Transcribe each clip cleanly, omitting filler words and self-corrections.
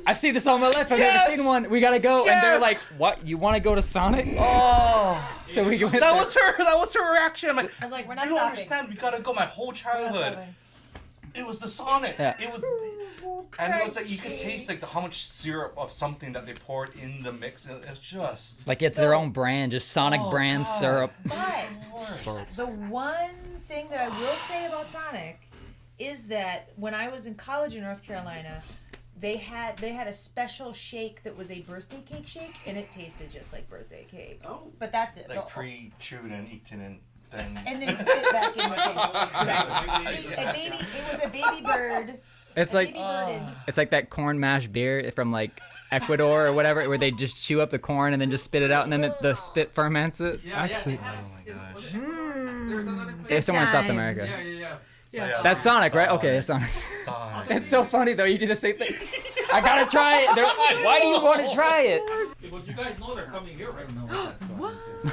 I've seen this all my life. I've never seen one. We gotta go. And they're like, what? You want to go to Sonic? Oh. So we went That was her reaction. I'm like, I was like, we're not you don't stopping. understand. We gotta go. My whole childhood. It was the Sonic. Yeah. It was, and it was like you could taste like how much syrup of something that they poured in the mix. It's just Like it's their own brand, just Sonic brand God. syrup. But the one thing that I will say about Sonic is that when I was in college in North Carolina, they had a special shake that was a birthday cake shake, and it tasted just like birthday cake. Oh. But that's it. like pre-chewed and eaten and then. And then spit back in the cake. It was a baby bird. It's like it's like that corn mash beer from like Ecuador or whatever, where they just chew up the corn and then just spit it out, and then the spit ferments it. Yeah, Actually, yeah. Oh my gosh. There's another place. There's somewhere in South times. America. Yeah. That's Sonic, right? Okay, that's Sonic. Sonic. It's so funny though. You do the same thing. I gotta try it. Why do you want to try it? Okay, but you guys know they're coming here right now.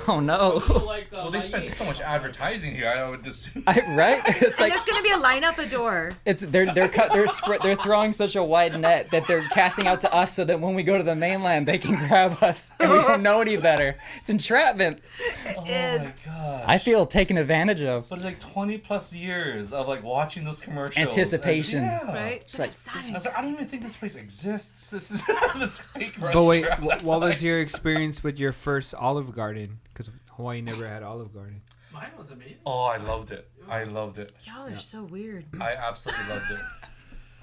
Oh no. Like, Well, they spent so much advertising here. I would assume. Right? It's like There's gonna be a line out the door. they're throwing such a wide net that they're casting out to us so that when we go to the mainland they can grab us and we don't know any better. It's entrapment. It Oh is. my gosh. I feel taken advantage of. But it's like 20 plus years of like watching those commercials. Anticipation. Yeah. Right? Just like I was like, I don't even think this place exists. This is this fake restaurant. But wait, that's what like- was your experience with your first Olive Garden? Because Hawaii never had Olive Garden. Mine was amazing. Oh, I loved it. I loved it. Y'all are so weird. I absolutely loved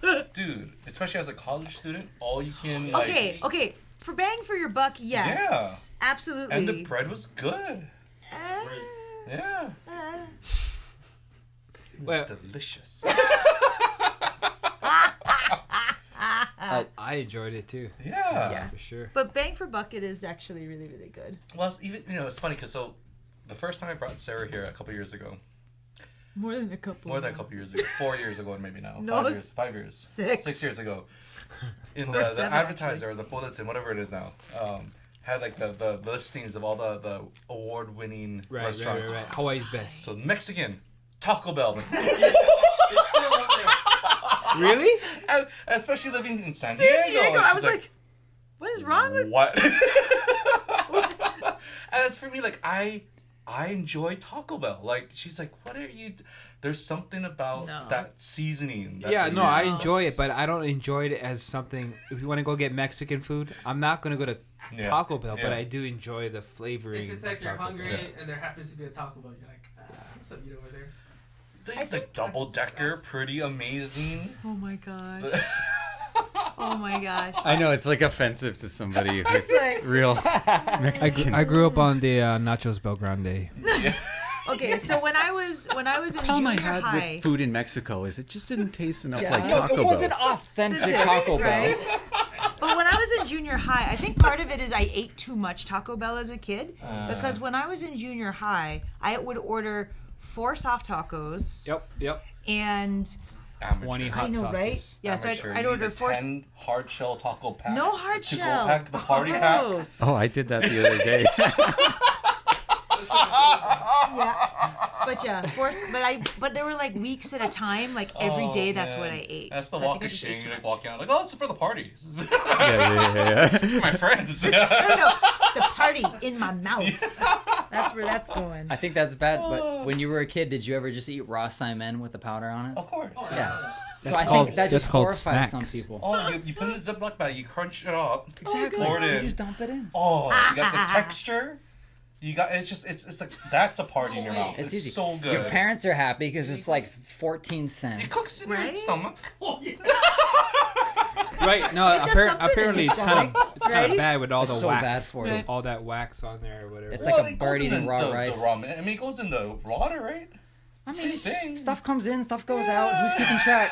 it. Dude, especially as a college student, all you can like. Okay. For bang for your buck, yes. Yeah. Absolutely. And the bread was good. Uh, Yeah. It was Well- delicious. I enjoyed it too. Yeah. Yeah. For sure. But bang for bucket is actually really, really good. Well, it's even it's funny because the first time I brought Sarah here a couple years ago, More than a couple. more than a couple years ago, 4 years ago maybe now, No, 5 years, 5 years, 6. 6 years ago, in Or the 7, advertiser, or the bulletin, whatever it is now, had like the listings of all the award-winning Right. restaurants. Hawaii's best. So Mexican, Taco Bell. Really? And especially living in San San Diego. Diego, and I she's was like, what is wrong with what? And it's for me, like, I enjoy Taco Bell. Like, she's like, what are you... There's something about No. that seasoning. That Yeah, they no, I use. enjoy it, but I don't enjoy it as something. If you want to go get Mexican food, I'm not gonna go to Yeah. Taco Bell, but Yeah. I do enjoy the flavoring. If it's like of you're Taco hungry Bell. and there happens to be a Taco Bell, you're like, what's up, eat over there? They I have, think like, double-decker, pretty amazing. Oh my gosh. Oh my gosh. I know it's like offensive to somebody who's It's like, real Mexican. I grew up on the Nachos Bel Grande. okay, so when I was in problem I junior had high, with food in Mexico is it just didn't taste enough Yeah. like No, Taco it wasn't Bell. authentic Taco Bell. right? But when I was in junior high, I think part of it is I ate too much Taco Bell as a kid. Because when I was in junior high, I would order 4 soft tacos. Yep. and 20 hot I know, sauces. right? Yeah, so Amateur. I'd You order need a 4. 10 hard shell taco pack. No hard to shell. Go pack to the party pack. Gross. Oh, I did that the other day. Yeah, but there were like weeks at a time, like every Oh, day. That's man. what I ate. That's the So I walk think I of just ate shame. too You're like much. walking out like, oh, this is for the party. This is yeah. my friends. No, the party in my mouth. That's where that's going. I think that's bad, but when you were a kid, did you ever just eat raw Simon with the powder on it? Of course. Yeah. So That's I called- think that that's just called horrifies some snacks. people. Oh, you put it in a Ziploc bag, you crunch it up. Exactly. Pour it You in. just dump it in. Oh, you got the texture. You got it's like that's a party in your mouth. It's It's easy. so good. Your parents are happy because it's like 14 It cents. cooks in your Right? stomach. Oh, yeah. Right? No, It does something apparently in it's your kind stomach, of right? bad with all It's the so wax. bad for you. All that wax on there or whatever. It's like a it bird goes in eating raw the rice. raw, I mean, it goes in the water, right? I Same mean, thing. stuff comes in, stuff goes out. Who's keeping track?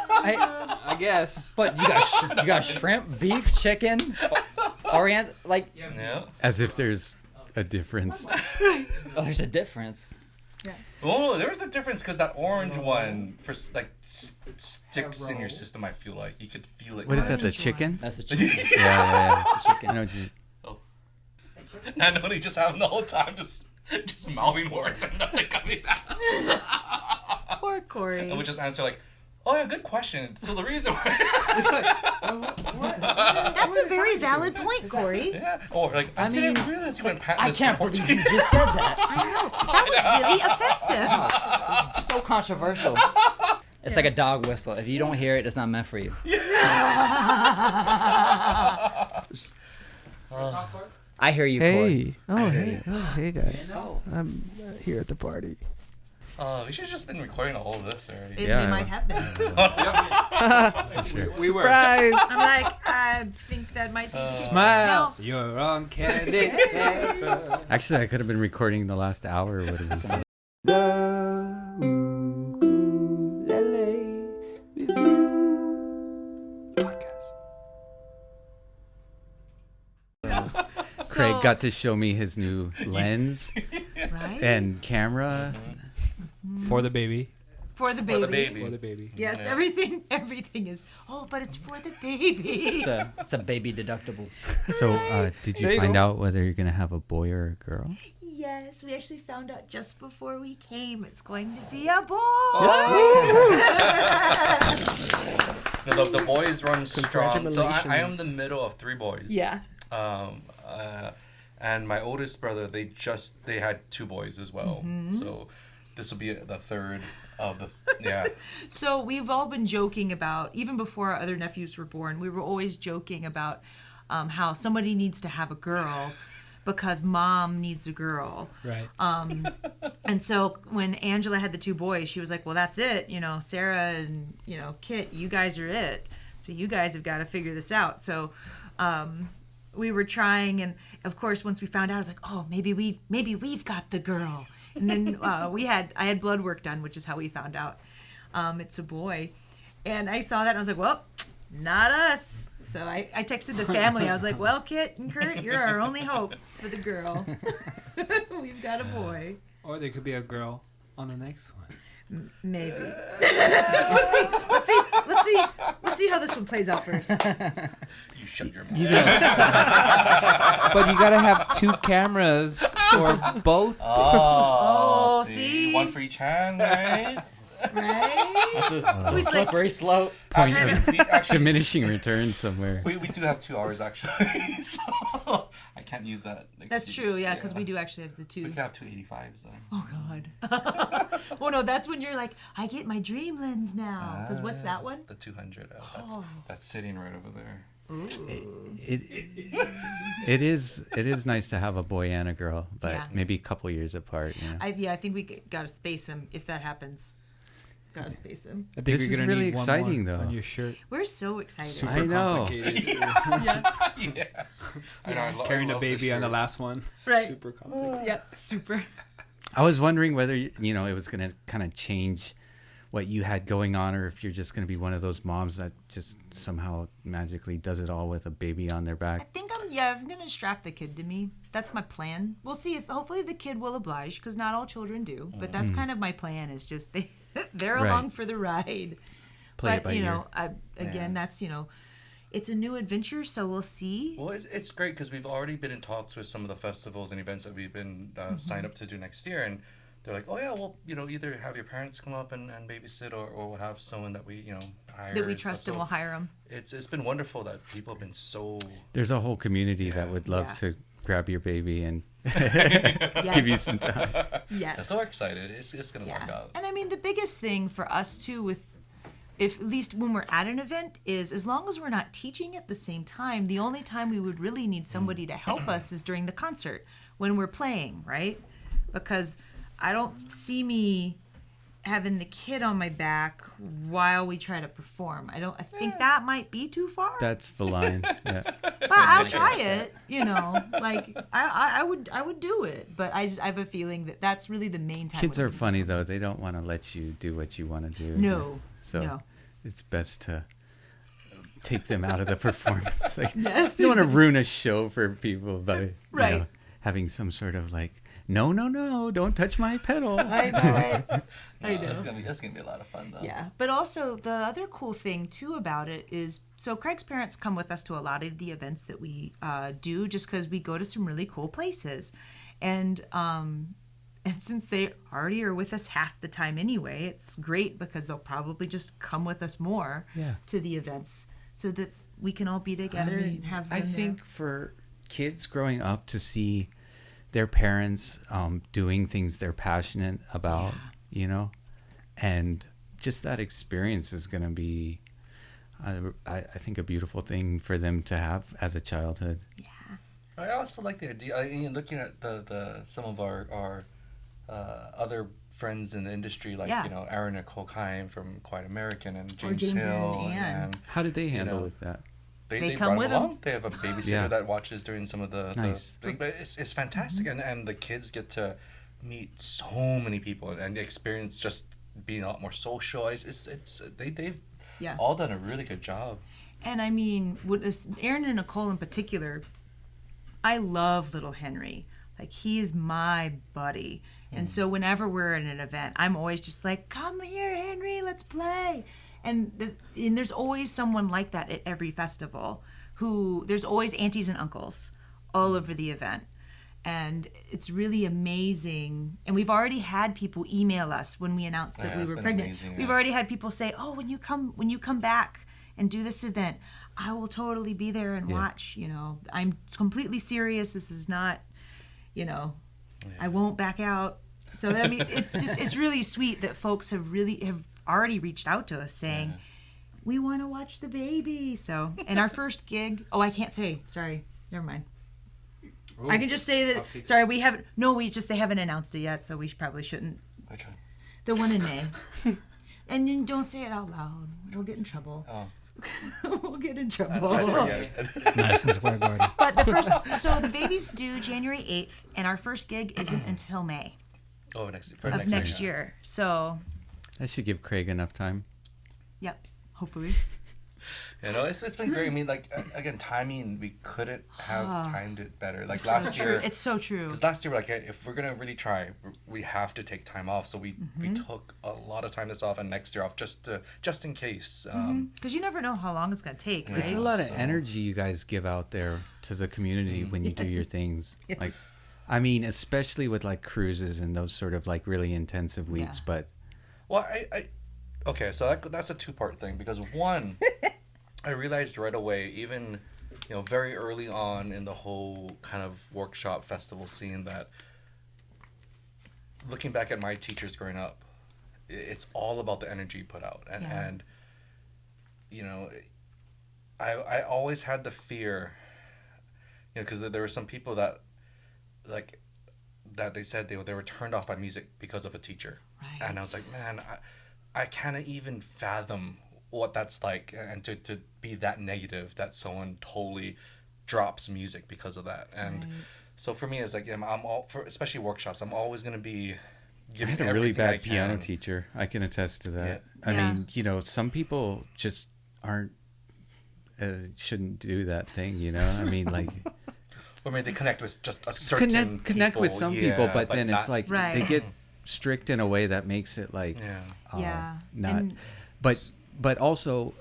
I guess. But you got shrimp, beef, chicken, orient. Like, Yeah. As if there's a difference. oh, there's a difference. Oh, there's a difference because that orange one for like sticks in your system. I feel like you could feel it. What is that? The Orange one. chicken? That's a chicken. Yeah. That's a chicken. I know what you. I know they just have the whole time just mouthing words and nothing coming out. Poor Corey. And we just answer like, oh yeah, good question. So the reason why. That's a very valid point, Corey. Yeah. Or like, I didn't realize you went I pantless can't for believe 14 you just said that. I know. That was really offensive. So controversial. It's like a dog whistle. If you don't hear it, it's not meant for you. I hear you, Corey. Hey guys. I'm here at the party. We should have just been recording all of this already. They Yeah. might have been. Sure. We were. Surprise! I'm like, I think that might be. Smile. No. You're on candy. Actually, I could have been recording the last hour. Would have been fun. The Ukulele Review Podcast. Craig got to show me his new lens Right? and camera. For the baby. For the For baby. the baby. For the baby. Yes, Yeah. everything is. Oh, but it's for the baby. It's a baby deductible. So, did you There you find go. out whether you're gonna have a boy or a girl? Yes, we actually found out just before we came. It's going to be a boy. No, the boys run strong. So I am Congratulations. the middle of 3 boys. Yeah. And my oldest brother, they had 2 boys as well. So this will be the third of the So we've all been joking about, even before our other nephews were born, we were always joking about how somebody needs to have a girl because mom needs a girl. Right. And so when Angela had the 2 boys, she was like, well, that's it. Sarah and, Kit, you guys are it. So you guys have got to figure this out. So we were trying. And of course, once we found out, I was like, oh, maybe we've got the girl. And then I had blood work done, which is how we found out it's a boy. And I saw that and I was like, well, not us. So I texted the family. I was like, well, Kit and Kurt, you're our only hope for the girl. We've got a boy. Or there could be a girl on the next one. Maybe. Let's see how this one plays out first. You shut your mouth. But you gotta have 2 cameras for both. Oh, see? One for each hand, right? Right? It's a he's like- slippery slope. Actually, Diminishing returns somewhere. we do have 2 hours actually, so I can't use that. That's excuse. true, yeah, because we do actually have the 2. We could have 2 85s though. Oh, God. Oh, no, that's when you're like, I get my dream lens now. Because what's that one? The 200. Oh. That's sitting right over there. It is nice to have a boy and a girl, but Yeah. maybe a couple years apart. I think we got to space them if that happens. Got to space them. I think This you're is gonna really need one exciting, more though. on your shirt. We're so excited. Super I know. complicated. Yes. I know. Carrying I a love this baby on the shirt. last one. Right. Super complicated. Yep, super. I was wondering whether it was gonna kind of change what you had going on, or if you're just gonna be one of those moms that just somehow magically does it all with a baby on their I back. think I'm going to strap the kid to me. That's my plan. We'll see if hopefully the kid will oblige because not all children do. But that's kind of my plan is just they're Right. along for the ride. Play it But, by ear. again, that's, it's a new adventure, so we'll see. Well, it's great because we've already been in talks with some of the festivals and events that we've been signed up to do next year, and they're like, oh yeah, well, either have your parents come up and babysit, or we'll have someone that we hire That we and trust stuff. and we'll hire them. It's been wonderful that people have been so There's a whole community that would love Yeah. to grab your baby and Yes. give you some time. Yes. so excited. It's gonna work Yeah. out. And I mean, the biggest thing for us too, at least when we're at an event, is as long as we're not teaching at the same time, the only time we would really need somebody to help us is during the concert when we're playing, right? Because I don't see me having the kid on my back while we try to perform. I think that might be too far. That's the line. Yeah. But I'll try it, like I would do it, but I have a feeling that's really the main time. Kids when are we- funny though. They don't want to let you do what you want to do. No, So no. it's best to take them out of the performance. Like, Yes, you don't want to ruin a show for people by Right. having some sort of like, no, don't touch my pedal. I know. I know. That's gonna be a lot of fun though. Yeah, but also the other cool thing too about it is, so Craig's parents come with us to a lot of the events that we do, just because we go to some really cool places, and since they already are with us half the time anyway, it's great because they'll probably just come with us more Yeah. to the events, so that we can all be together and have. I them think for kids growing up to see their parents doing things they're passionate about, you know, and just that experience is going to be, I think, a beautiful thing for them to have as a childhood. Yeah. I also like the idea. Looking at the some of our other friends in the industry, like Aaron Nicole Kine from Quite American and James Hill, and how did they handle with that? They come brought with them them. along. They have a babysitter that watches during some of the thing, but it's fantastic, and the kids get to meet so many people and experience just being a lot more social. They've all done a really good job. And I mean, with Aaron and Nicole in particular, I love little Henry. Like, he is my buddy. And so whenever we're at an event, I'm always just like, come here, Henry, let's play. And there's always someone like that at every festival. There's always aunties and uncles all over the event. And it's really amazing. And we've already had people email us when we announced that we were pregnant. Amazing, We've already had people say, oh, when you come back and do this event, I will totally be there and watch. You know, I'm completely serious. This is not, you know, I won't back out. So I mean, it's really sweet that folks have already reached out to us saying, we want to watch the baby. So, and our first gig, I can't say, sorry, never mind. I can just say that, sorry, they haven't announced it yet, so we probably shouldn't. Okay. The one in May. And then don't say it out loud. We'll get in trouble. Oh. We'll get in trouble. I forget it. Madison Square Garden. But so the baby's due January 8th, and our first gig isn't until May next year. So That should give Craig enough time. Yep, hopefully. You know, it's been great. I mean, like, again, timing, we couldn't have timed it better. Like, last year... It's so true. Because last year, we're like, if we're going to really try, we have to take time off. So we took a lot of time this off and next year off just in case. Because you never know how long it's going to take, right? It's a lot of energy you guys give out there to the community when you do your things. Like, I mean, especially with, like, cruises and those sort of, like, really intensive weeks. But... Well, okay, so that's a two-part thing. Because, one... I realized right away, even, you know, very early on in the whole kind of workshop festival scene, that looking back at my teachers growing up, it's all about the energy you put out. And you know, I always had the fear, you know, because there were some people that, like, that they said they were turned off by music because of a teacher. Right. And I was like, man, I can't even fathom what that's like, and to be that negative that someone totally drops music because of that. And so for me, it's like, I'm all for, especially workshops, I'm always going to be giving I had a really bad piano teacher. I can attest to that. I mean, you know, some people just aren't shouldn't do that thing, you know. I mean, like, or maybe they connect with just a certain connect with some people, but then not, it's like they get strict in a way that makes it like not but also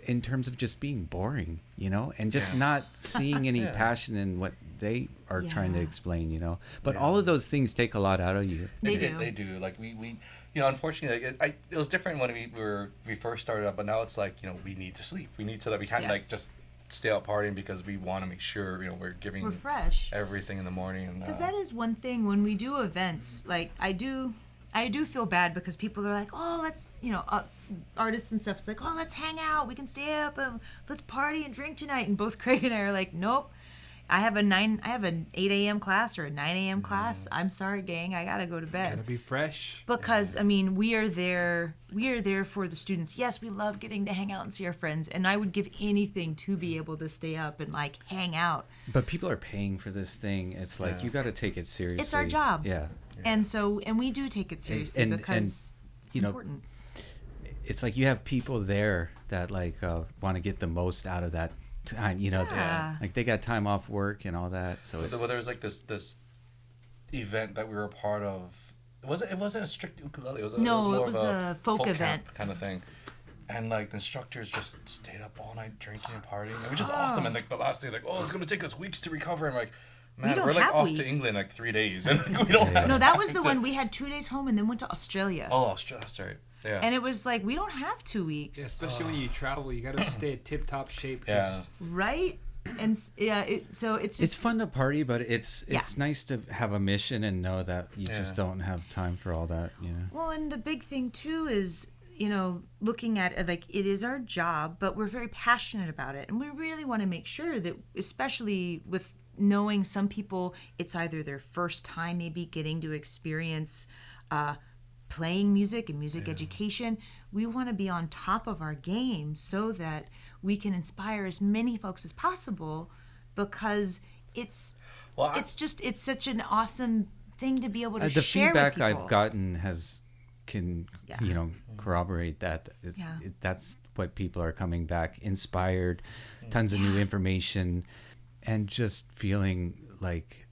in terms of just being boring, you know, and just not seeing any passion in what they are trying to explain, you know. But all of those things take a lot out of you. They do. Like we you know, unfortunately, like, it was different when we first started up, but now it's like, you know, we need to sleep. We need to, we can't like just stay out partying because we want to make sure, you know, we're fresh everything in the morning. Because that is one thing when we do events, like I do feel bad because people are like, oh, let's, you know, artists and stuff. It's like, oh, let's hang out. We can stay up and let's party and drink tonight. And both Craig and I are like, nope. I have an 8 a.m. class or a 9 a.m. class. I'm sorry, gang. I gotta go to bed. Gotta be fresh. Because I mean, we are there for the students. Yes, we love getting to hang out and see our friends, and I would give anything to be able to stay up and like hang out. But people are paying for this thing. It's like you got to take it seriously. It's our job. Yeah. And we do take it seriously because it's important. It's like you have people there that like want to get the most out of that time, you know. Like they got time off work and all that. So there was like this event that we were a part of. It wasn't a strict ukulele. It was more of a folk event kind of thing. And like the instructors just stayed up all night drinking and partying. It was just awesome. And like the last day, like, oh, it's gonna take us weeks to recover. And like, man, we're like off to England like 3 days, and we don't. No, that was the one we had 2 days home and then went to Australia. Oh, Australia, sorry. Yeah. And it was like, we don't have 2 weeks. Yeah, especially when you travel, you got to stay in tip-top shape. Yeah. Right? And so it's just, It's fun to party, but it's nice to have a mission and know that you just don't have time for all that, you know. Well, and the big thing too is, you know, looking at it like it is our job, but we're very passionate about it, and we really want to make sure that, especially with knowing some people, it's either their first time maybe getting to experience playing music and music education. We want to be on top of our game so that we can inspire as many folks as possible, because it's such an awesome thing to be able to the share feedback with people. I've gotten can you know, corroborate that. That's what people are coming back inspired, tons of new information, and just feeling like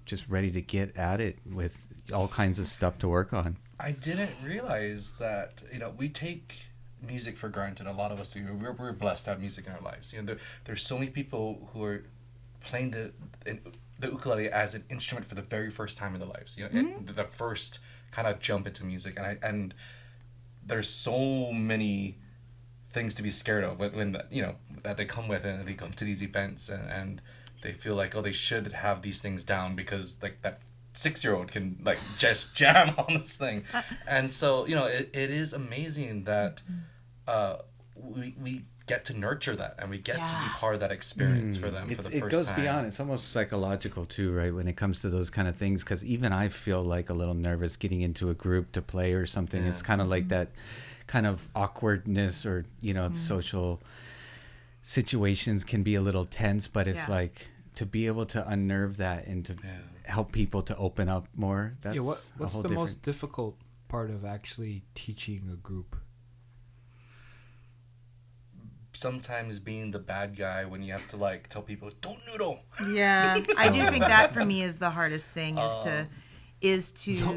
just ready to get at it with all kinds of stuff to work on. I didn't realize that, you know, we take music for granted. A lot of us do. We're blessed to have music in our lives. You know, there's so many people who are playing the ukulele as an instrument for the very first time in their lives. You know, the first kind of jump into music, and there's so many things to be scared of when you know, that they come with, and they come to these events and they feel like, oh, they should have these things down because like that 6-year-old can like just jam on this thing. And so, you know, it is amazing that we get to nurture that, and we get to be part of that experience for them for the first time. It goes beyond. It's almost psychological too, right? When it comes to those kind of things, because even I feel like a little nervous getting into a group to play or something. It's kind of like that kind of awkwardness, or, you know, social situations can be a little tense, but it's like to be able to unnerve that and to help people to open up more. That's what's the most difficult part of actually teaching a group? Sometimes being the bad guy when you have to like tell people, don't noodle. Yeah, I do think that for me is the hardest thing, is to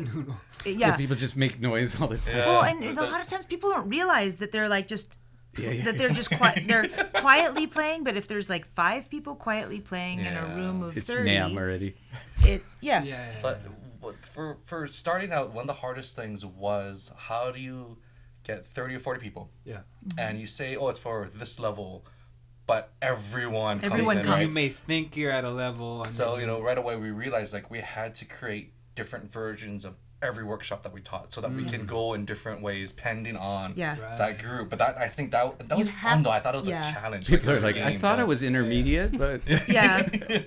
people just make noise all the time. Well, and a lot of times people don't realize that they're like just that they're just they're quietly playing. But if there's like 5 people quietly playing in a room of 30, it's NAM already. But for starting out, one of the hardest things was, how do you get 30 or 40 people? Yeah. And you say, oh, it's for this level, but everyone comes Everyone in. comes. Right? You may think you're at a level. And So, you know, right away we realized like we had to create different versions of every workshop that we taught, so that we can go in different ways depending on that group. But I think that was fun though. I thought it was a challenge. People are like, I thought I was intermediate, but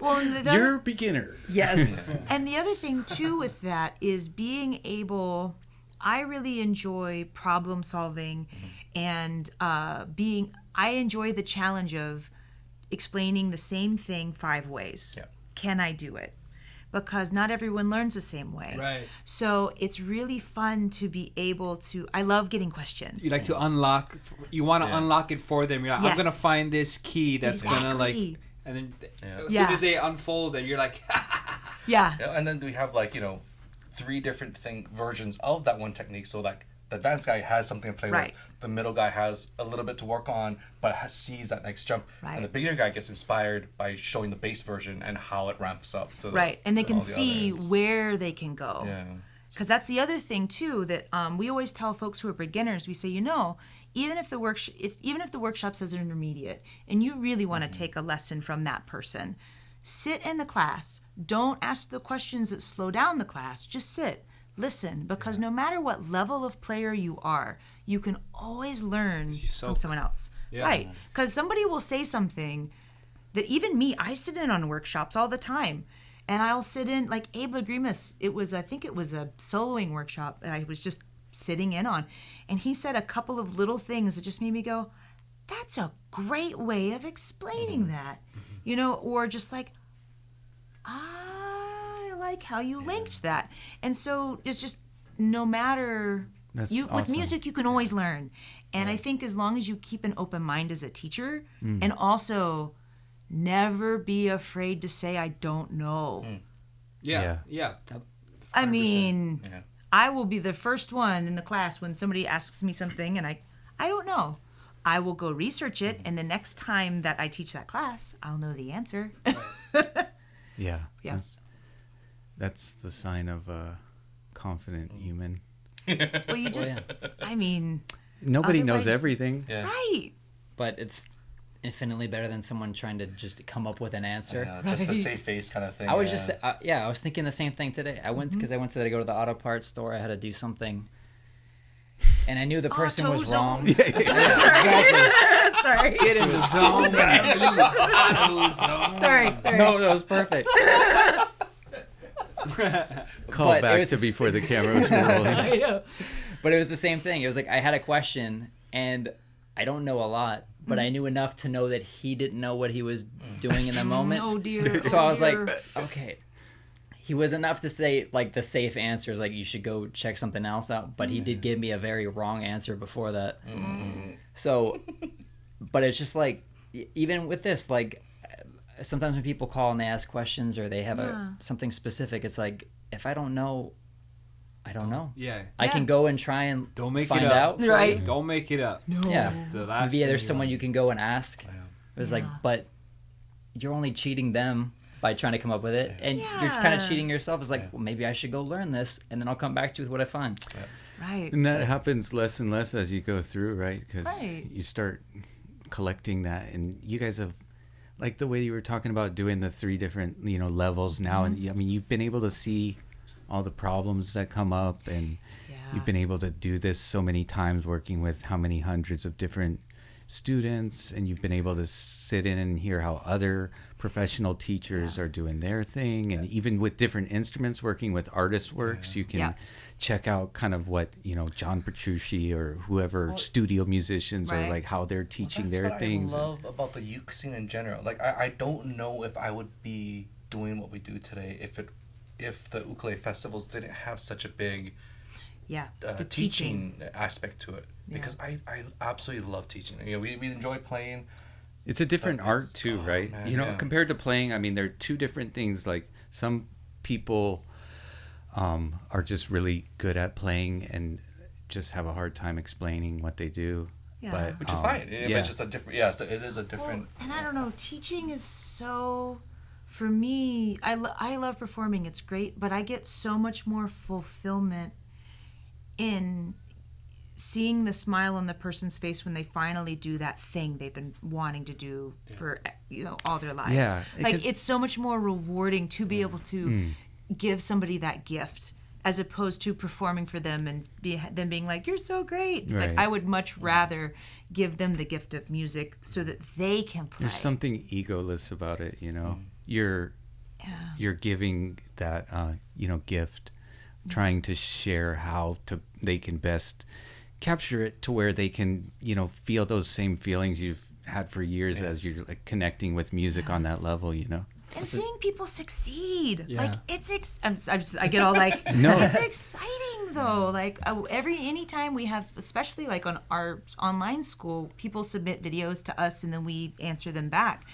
well, you're beginner. Yes. And the other thing too with that is being able, I really enjoy problem solving, and I enjoy the challenge of explaining the same thing 5 ways. Yeah. Can I do it? Because not everyone learns the same way. Right. So it's really fun to be able to, I love getting questions. You like to unlock, you want to unlock it for them. You're like, I'm going to find this key that's going to like, and then as soon as they unfold it, you're like, And then we have like, you know, 3 different versions of that one technique. So like the advanced guy has something to play with. The middle guy has a little bit to work on, but sees that next jump. And the beginner guy gets inspired by showing the base version and how it ramps up. To and they can see where they can go. Yeah. Because that's the other thing too, that we always tell folks who are beginners. We say, you know, even if the workshop says intermediate, and you really want to take a lesson from that person, sit in the class. Don't ask the questions that slow down the class. Just sit. Listen, because no matter what level of player you are, you can always learn from someone else. Right. Because somebody will say something that even me, I sit in on workshops all the time. And I'll sit in, like Abe Lagrimas, I think it was a soloing workshop that I was just sitting in on. And he said a couple of little things that just made me go, that's a great way of explaining that. You know, or just like, I like how you linked that. And so it's just, no matter, with music you can always learn. And I think as long as you keep an open mind as a teacher, and also never be afraid to say I don't know. Yeah. I mean, I will be the first one in the class when somebody asks me something and I don't know. I will go research it, and the next time that I teach that class, I'll know the answer. Yeah. That's the sign of a confident human. Well, you just, I mean, nobody knows otherwise- everything. Yeah. right? But it's infinitely better than someone trying to just come up with an answer. Just the safe face kind of thing. I was just I was thinking the same thing today. I went because I went to go to the auto parts store. I had to do something, and I knew the person was wrong. Yeah. Exactly. Sorry. Get in the zone. Auto zone. Sorry. No, that was perfect. Call But it back was- to before the camera was rolling. I know. But it was the same thing. It was like I had a question, and I don't know a lot, but I knew enough to know that he didn't know what he was doing in the moment. Oh dear. So oh, I was like, dear. okay. He was enough to say like the safe answers, like you should go check something else out. But he did give me a very wrong answer before that. So, but it's just like even with this, like sometimes when people call and they ask questions or they have something specific, it's like if I don't know, I don't know. Yeah. I can go and try and Don't make find it up. out. for Right. you. Don't make it up. No. Yeah. That's the last Maybe thing there's you someone want. you can go and ask. It was like, but you're only cheating them by trying to come up with it, and you're kind of cheating yourself. It's like, well, maybe I should go learn this, and then I'll come back to you with what I find. Right. And that happens less and less as you go through, right? Because Right. you start collecting that, and you guys have, like the way you were talking about doing the 3 different, levels now, and I mean, you've been able to see all the problems that come up, and you've been able to do this so many times, working with how many hundreds of different students, and you've been able to sit in and hear how other professional teachers are doing their thing, and even with different instruments, working with artist works, you can check out kind of what John Petrucci or whoever studio musicians are like, how they're teaching their things. I love about the uke scene in general. Like I don't know if I would be doing what we do today if the ukulele festivals didn't have such a big the teaching aspect to it, because I absolutely love teaching. We enjoy playing. It's a different art too, right? Man, compared to playing, I mean, they're 2 different things. Like some people are just really good at playing and just have a hard time explaining what they do. But, which is fine. It's just a different. So it is a different. And I don't know, teaching is so, for me, I love performing. It's great, but I get so much more fulfillment in seeing the smile on the person's face when they finally do that thing they've been wanting to do for all their lives. Yeah, like it's so much more rewarding to be able to give somebody that gift, as opposed to performing for them and them being like, you're so great. It's like I would much rather give them the gift of music so that they can play. There's something egoless about it, You're giving that gift, trying to share how they can best capture it to where they can feel those same feelings you've had for years as you're like connecting with music on that level. And seeing people succeed, like it's I get all like, No. it's exciting though. Like anytime we have, especially like on our online school, people submit videos to us and then we answer them back.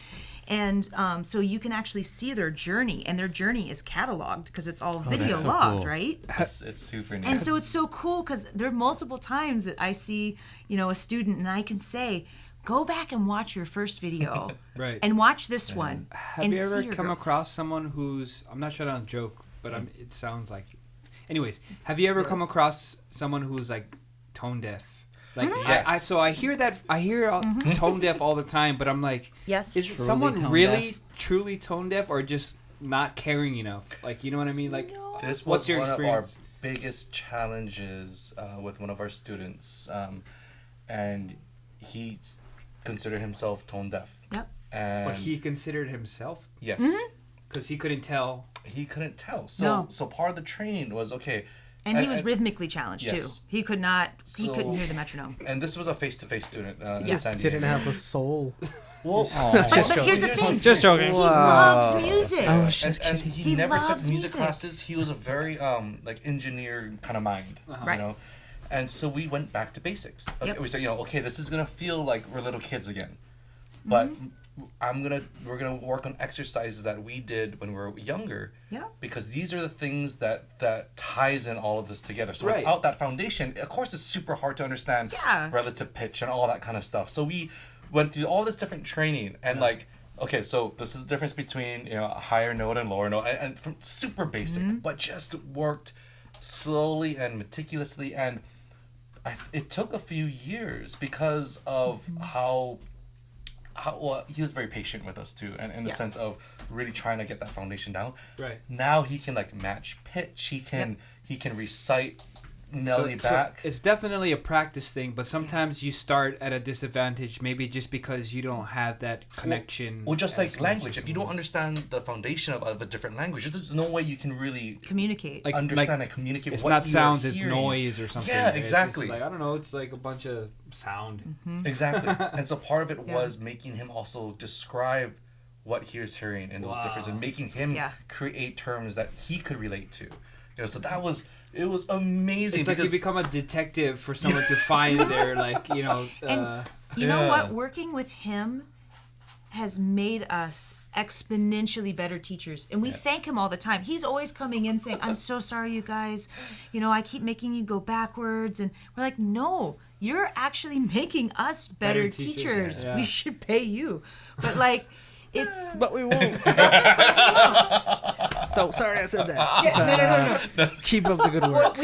And so you can actually see their journey, and their journey is cataloged because it's all video so logged, cool. right? It's super neat. And so it's so cool because there are multiple times that I see, a student and I can say, go back and watch your first video, Right. and watch this one. Have and you ever see your come growth. across someone who's, I'm not sure on joke, but it sounds like, anyways, have you ever come across someone who's like tone deaf? Like, Yes. I hear tone deaf all the time, but I'm like, Yes. is Truly someone tone really deaf? truly tone deaf, or just not caring enough? Like, you know what I mean? Like, This what's was your one experience? of our biggest challenges with one of our students, and he considered himself tone deaf. Yep. And But he considered himself, yes, because he couldn't tell. he couldn't tell. So No. so part of the training was okay. And he was rhythmically challenged too. Yes. He couldn't So- hear the metronome. And this was a face-to-face student. in Just San Diego. Didn't have a soul. Well, But here's the thing. Just joking. He loves music. I was just and kidding. he He never took loves music music. classes. He was a very like engineer kind of mind, Right. And so we went back to basics. Okay, Yep. we said, okay, this is gonna feel like we're little kids again, but we're gonna work on exercises that we did when we were younger. Yeah. Because these are the things that ties in all of this together. So Right. without that foundation, of course, it's super hard to understand Yeah. relative pitch and all that kind of stuff. So we went through all this different training and like, okay, so this is the difference between a higher note and lower note, and from super basic, but just worked slowly and meticulously, and it took a few years because of how well, he was very patient with us too, and in the sense of really trying to get that foundation down. Right. Now he can like match pitch. He can recite melody back. So it's definitely a practice thing, but sometimes you start at a disadvantage, maybe just because you don't have that connection. Well, just like language, if you don't understand the foundation of a different language, there's no way you can really communicate, understand and communicate. It's what not sounds, it's noise or something. Yeah, exactly. It's just like, I don't know, it's like a bunch of sound. Exactly. And so part of it was making him also describe what he was hearing in those differences, and making him create terms that he could relate to. So that was. It was amazing. It's like you become a detective for someone to find their, like, and you know what? Working with him has made us exponentially better teachers. And we thank him all the time. He's always coming in saying, I'm so sorry, you guys. I keep making you go backwards. And we're like, no, you're actually making us better teachers. Yeah. We should pay you. But, like, it's... But we won't. So sorry I said that. Yeah, no. Keep up the good work.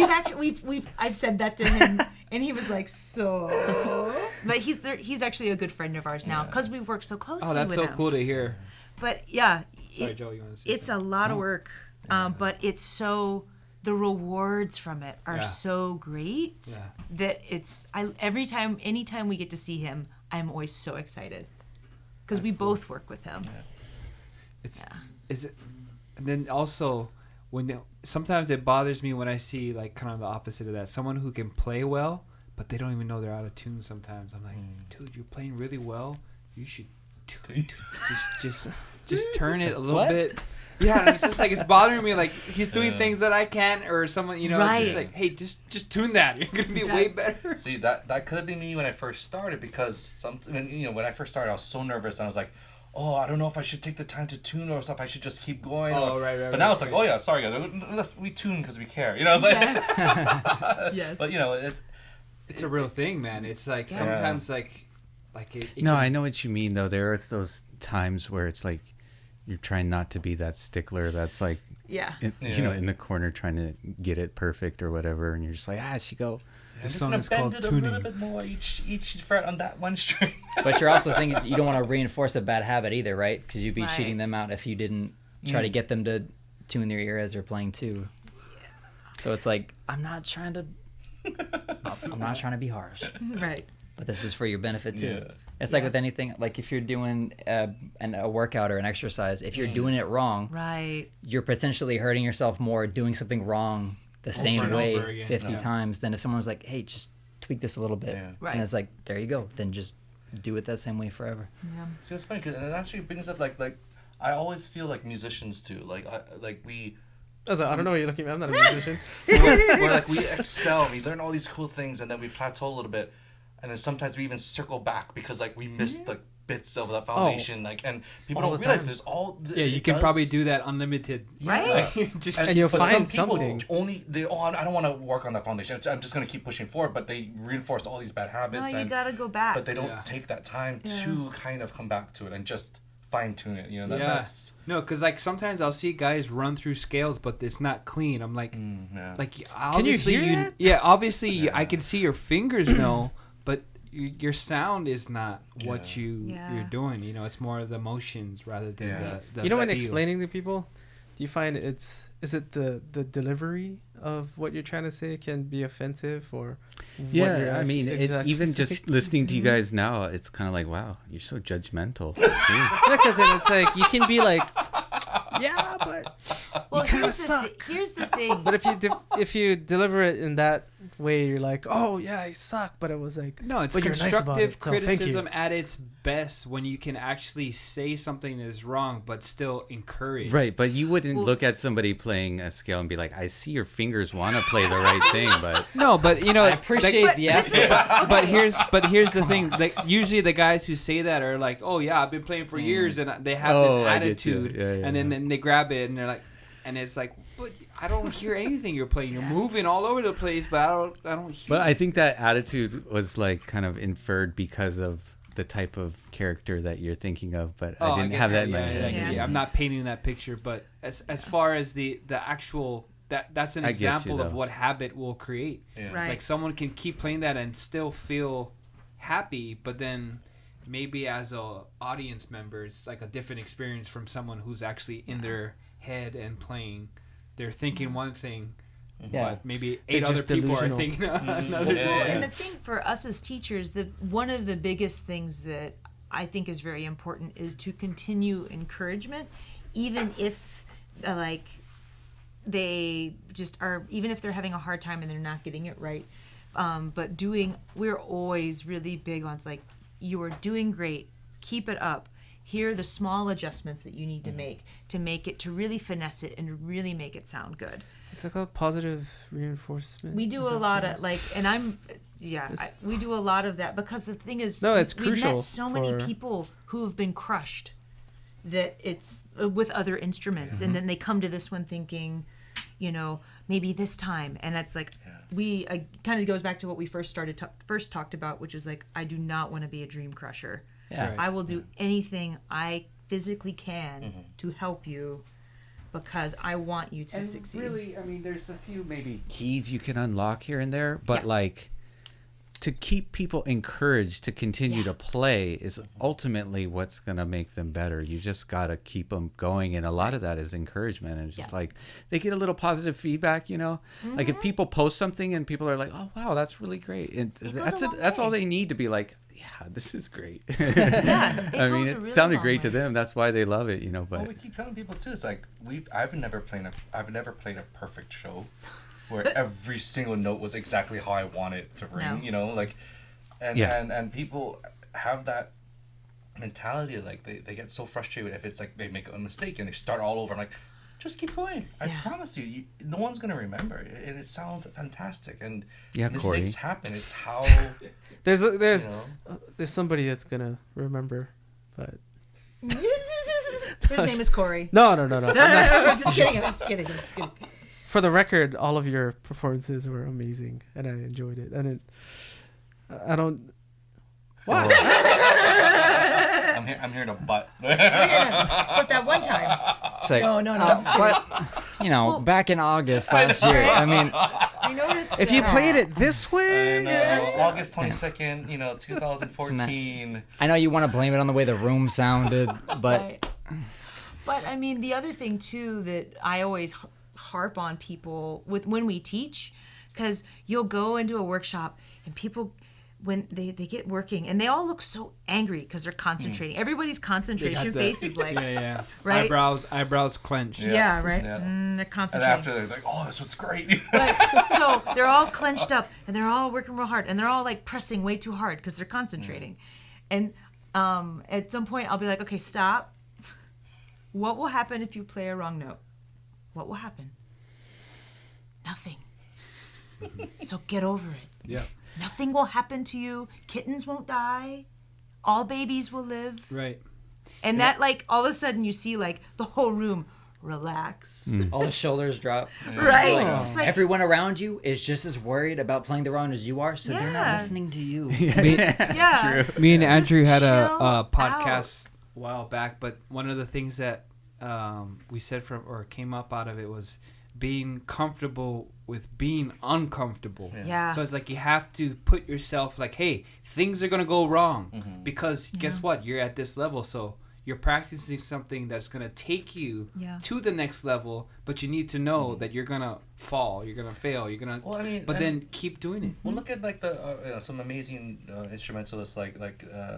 I've said that to him, and he was like, so. But he's actually a good friend of ours now because we've worked so closely with him. Oh, that's so cool to hear. But yeah, sorry, Joe, you want to say it's a lot of work, but it's so. The rewards from it are so great that anytime we get to see him, I'm always so excited because we both work with him. Is it? And then also, sometimes it bothers me when I see like kind of the opposite of that. Someone who can play well, but they don't even know they're out of tune. Sometimes I'm like, dude, you're playing really well. You should just turn it a little bit. Yeah, it's just like it's bothering me. Like he's doing things that I can't, or someone, it's just like, hey, just tune that. You're gonna be way better. See, that could have been me when I first started, because when I first started, I was so nervous, and I was like, oh, I don't know if I should take the time to tune or if I should just keep going. Right. But now it's like, oh yeah, sorry guys, we tune because we care. It's like, yes. But it's a real thing, man. It's like sometimes like it no, I know what you mean though. There are those times where it's like you're trying not to be that stickler. That's like in the corner trying to get it perfect or whatever, and you're just like, she go. I'm just going to bend it a little bit more each fret on that one string. But you're also thinking you don't want to reinforce a bad habit either, right? Because you'd be cheating them out if you didn't try to get them to tune their ear as they're playing too. So it's like, I'm not trying to be harsh. Right. But this is for your benefit too. Yeah. It's like with anything, like if you're doing a workout or an exercise, if you're doing it wrong, you're potentially hurting yourself more doing something wrong the same way 50 times than if someone was like, hey, just tweak this a little bit. Yeah. Right. And it's like, there you go. Then just do it that same way forever. Yeah. See, it's funny, 'cause it actually brings up like I always feel like musicians too. I was like, I don't know what you're looking at. I'm not a musician. Where like we excel, we learn all these cool things, and then we plateau a little bit, and then sometimes we even circle back because like we missed the bits of that foundation, and people don't realize there's all. You can probably do that unlimited, right? And you'll find something. I don't want to work on that foundation. I'm just going to keep pushing forward, but they reinforce all these bad habits. No, you got to go back. But they don't take that time to kind of come back to it and just fine tune it. That's no, because like sometimes I'll see guys run through scales, but it's not clean. I'm like, like obviously can you hear that? Yeah, obviously I can see your fingers now, but your sound is not what you're doing. It's more of the motions rather than the when explaining to people, do you find is it the delivery of what you're trying to say can be offensive, or I mean even just listening to you guys now, it's kind of like, wow, you're so judgmental. Because then it's like you can be like, but you kind of suck. Here's the thing. But if you deliver it in that way, you're like, oh yeah, I suck. But it was like, no, it's constructive criticism at its best when you can actually say something that is wrong but still encourage. Right, but you wouldn't look at somebody playing a scale and be like, I see your fingers want to play the right thing, but no, but I appreciate the effort. But here's the thing. Like usually the guys who say that are like, oh yeah, I've been playing for years, and they have this attitude, and then they grab it and they're like, and it's like, but I don't hear anything you're playing. You're moving all over the place, but I don't hear. But I think that attitude was like kind of inferred because of the type of character that you're thinking of, but I didn't have that in my head. Yeah, I'm not painting that picture, but as far as the actual that's an example of what habit will create. Yeah. Right. Like someone can keep playing that and still feel happy, but then maybe as a audience member, it's like a different experience from someone who's actually in their head and playing. They're thinking one thing, but maybe 8 other people are thinking another thing. And the thing for us as teachers, one of the biggest things that I think is very important is to continue encouragement, even if they just are, even if they're having a hard time and they're not getting it right. But we're always really big on, it's like, you are doing great, keep it up. Here are the small adjustments that you need to make it, to really finesse it and really make it sound good. It's like a positive reinforcement. We do a lot of we do a lot of that, because the thing is, it's we've crucial met so many people who have been crushed that it's with other instruments, and then they come to this one thinking, maybe this time, and that's like kind of goes back to what we first talked about, which is like, I do not want to be a dream crusher. Yeah. I will do anything I physically can to help you, because I want you to succeed. Really, I mean, there's a few maybe keys you can unlock here and there, but like, to keep people encouraged to continue to play is ultimately what's going to make them better. You just got to keep them going. And a lot of that is encouragement. And just like, they get a little positive feedback, like if people post something and people are like, oh, wow, that's really great. And that's all they need to be like, yeah, this is great. I mean, it sounded great to them. That's why they love it, but we keep telling people too. It's like, I've never played a perfect show where every single note was exactly how I want it to ring, and people have that mentality, like they get so frustrated if it's like they make a mistake and they start all over. I'm like, just keep going. I promise you, no one's gonna remember, and it sounds fantastic. And mistakes happen. It's how there's somebody that's gonna remember, but his name is Corey. No. I'm just kidding. For the record, all of your performances were amazing, and I enjoyed it. And I don't. What? I'm hearing a butt. But that one time. It's like, no. I'm just kidding. Back in August last year. I mean, I noticed if you played it this way, August 22nd, 2014. I know you want to blame it on the way the room sounded, but I mean, the other thing too that I always harp on people when we teach, because you'll go into a workshop and people, when they get working, and they all look so angry because they're concentrating. Everybody's concentration face is like, right? Eyebrows clenched. Yeah, right. Yeah. They're concentrating. And after they're like, oh, this was great. So they're all clenched up and they're all working real hard and they're all like pressing way too hard because they're concentrating. And at some point I'll be like, okay, stop. What will happen if you play a wrong note? What will happen? Nothing. So get over it. Yeah. Nothing will happen to you. Kittens won't die. All babies will live. Right. And that, like, all of a sudden you see, like, the whole room relax. all the shoulders drop. Right. Like, everyone around you is just as worried about playing the wrong as you are, so they're not listening to you. Me and Andrew had a podcast a while back, but one of the things that we said came up out of it was being comfortable with being uncomfortable. So it's like you have to put yourself like, hey, things are gonna go wrong because guess what? You're at this level, so you're practicing something that's gonna take you to the next level, but you need to know that you're gonna fall, you're gonna fail, you're gonna. Then keep doing it. Well, look at like the some amazing instrumentalists like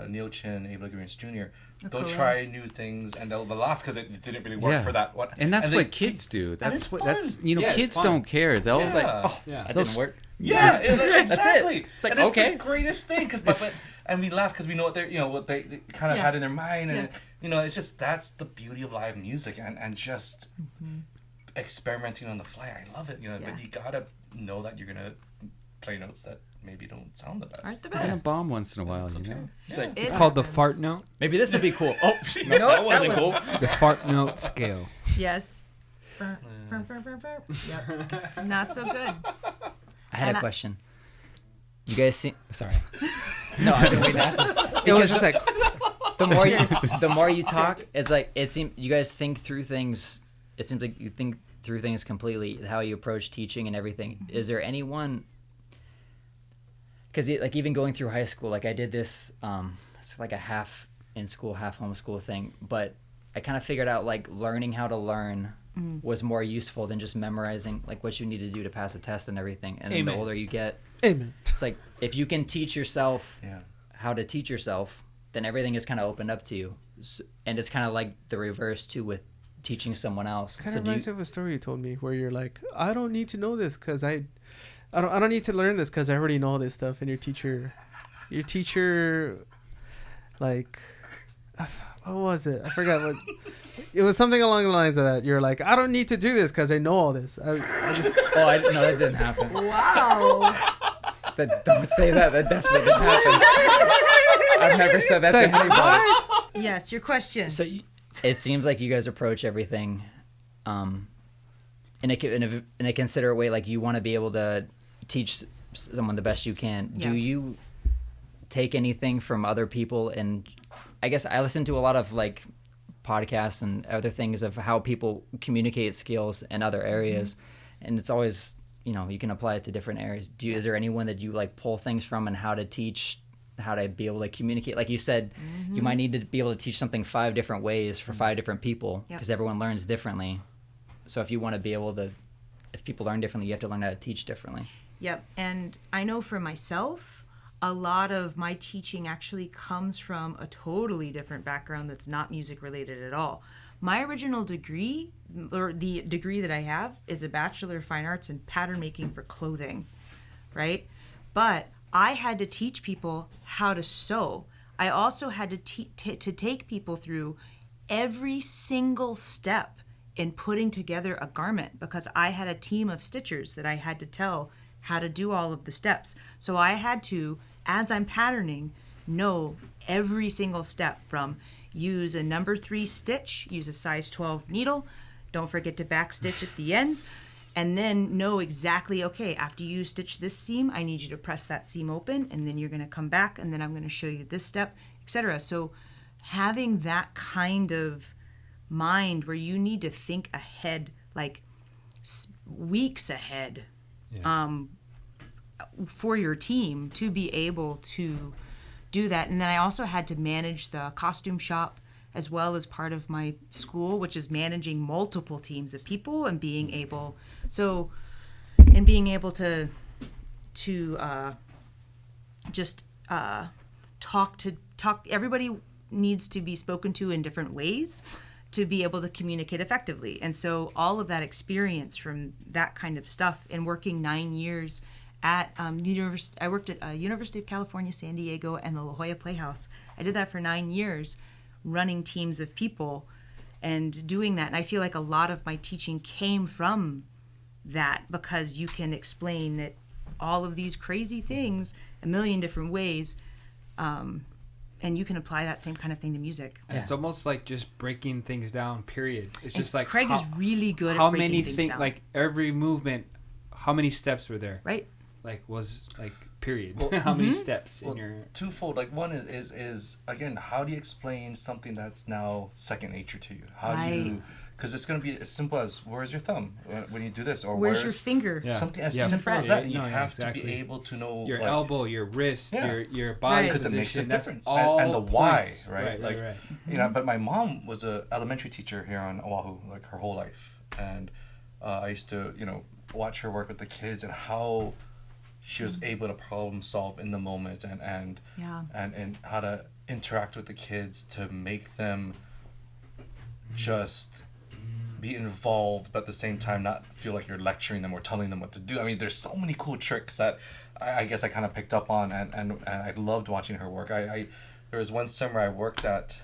Neil Chin, Abel Green's Jr. They'll try new things and they'll laugh because it didn't really work for that one. And that's what kids do. That's kids don't care. They'll that didn't work. Yeah, exactly. That's it. It's like, okay, the greatest thing. And we laugh because we know what they kind of had in their mind, and it's just that's the beauty of live music and just experimenting on the fly. I love it, but you gotta know that you're gonna play notes that maybe don't sound the best. Aren't the and best. a bomb once in a while, It's called the fart note. Maybe this would be cool. Oh, no, that wasn't cool. The fart note scale. Yes. Yep. Not so good. I had a question. You guys see? Sorry. No, I've been waiting to ask this. It was just like The more you talk, it's like it seems you guys think through things. It seems like you think through things completely, how you approach teaching and everything. Is there anyone, because like even going through high school, like I did this, it's like a half in school, half homeschool thing, but I kind of figured out like learning how to learn was more useful than just memorizing like what you need to do to pass a test and everything. And then the older you get, it's like if you can teach yourself how to teach yourself, then everything is kind of opened up to you. And it's kind of like the reverse too with teaching someone else. Kind of reminds me of a story you told me where you're like, I don't need to know this because I don't need to learn this because I already know this stuff. And your teacher, like, what was it? I forgot what. It was something along the lines of that. You're like, I don't need to do this because I know all this. I just. Oh, I didn't know that didn't happen. Wow. Don't say that. That definitely didn't happen. I've never said that to anybody. Yes, your question. So it seems like you guys approach everything in a considerate way. Like you want to be able to teach someone the best you can. Yeah. Do you take anything from other people? And I guess I listen to a lot of like podcasts and other things of how people communicate skills in other areas. And it's always, you know, you can apply it to different areas. Is there anyone that you like pull things from and how to teach, how to be able to communicate? Like you said, you might need to be able to teach something 5 different ways for 5 different people because everyone learns differently. So if you want to be able to, if people learn differently, you have to learn how to teach differently. Yep. And I know for myself, a lot of my teaching actually comes from a totally different background that's not music related at all. My original degree, or the degree that I have, is a Bachelor of Fine Arts in pattern making for clothing, right? But I had to teach people how to sew. I also had to take people through every single step in putting together a garment because I had a team of stitchers that I had to tell how to do all of the steps. So I had to, as I'm patterning, know every single step from use a number 3 stitch, use a size 12 needle, don't forget to back stitch at the ends, and then know exactly, okay, after you stitch this seam, I need you to press that seam open, and then you're going to come back, and then I'm going to show you this step, etc. So having that kind of mind where you need to think ahead, like weeks ahead, for your team to be able to do that. And then I also had to manage the costume shop as well as part of my school, which is managing multiple teams of people and being able to talk. Everybody needs to be spoken to in different ways to be able to communicate effectively. And so all of that experience from that kind of stuff and working 9 years at the university, I worked at University of California, San Diego, and the La Jolla Playhouse. I did that for 9 years, running teams of people and doing that. And I feel like a lot of my teaching came from that because you can explain it, all of these crazy things a million different ways. And you can apply that same kind of thing to music. And it's almost like just breaking things down, period. It's just like Craig is really good at breaking things down. Like every movement, how many steps were there? Right. Like was like period. Well, how many steps in your twofold? Like one is again, how do you explain something that's now second nature to you? How do you? Because it's going to be as simple as where's your thumb when you do this, or where's your finger? Yeah. Something as simple as that. And you have to be able to know your elbow, your wrist, your body because position. It makes a difference, all and the why, right? Right, like you know. But my mom was a elementary teacher here on Oahu, like her whole life, and I used to watch her work with the kids and how she was able to problem solve in the moment and how to interact with the kids to make them just be involved, but at the same time not feel like you're lecturing them or telling them what to do. I mean, there's so many cool tricks that I guess I kind of picked up on, and I loved watching her work. There was one summer I worked at,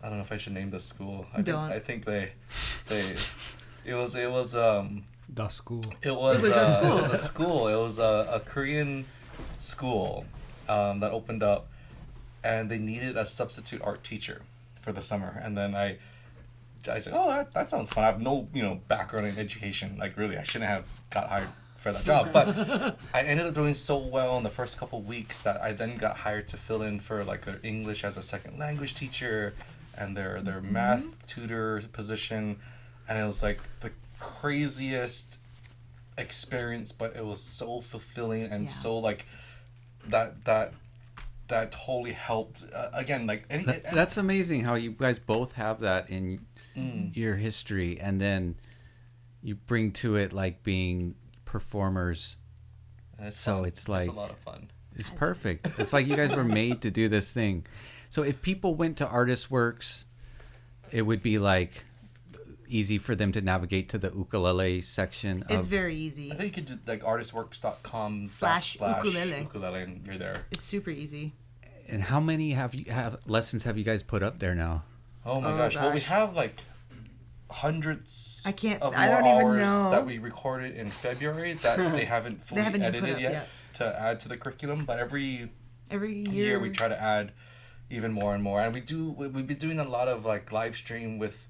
I don't know if I should name the school. I think it was the school. It was a school. It was a Korean school that opened up, and they needed a substitute art teacher for the summer. And then I said, oh, that sounds fun. I have no background in education. Like really, I shouldn't have got hired for that job. But I ended up doing so well in the first couple of weeks that I then got hired to fill in for like their English as a second language teacher and their math tutor position. And it was like the craziest experience, but it was so fulfilling and so like that totally helped. Again, like that's amazing how you guys both have that in your history, and then you bring to it like being performers. So fun. It's like a lot of fun. It's perfect. It's like you guys were made to do this thing. So if people went to Artist Works, it would be like easy for them to navigate to the ukulele section. It's very easy. I think you could do like artistworks.com/ukulele and you're there. It's super easy. And how many lessons have you guys put up there now? Oh my gosh. Well, we have like hundreds I don't more even hours know. that we recorded in February that they haven't fully edited yet to add to the curriculum. But every year we try to add even more and more. And we've been doing a lot of like live stream with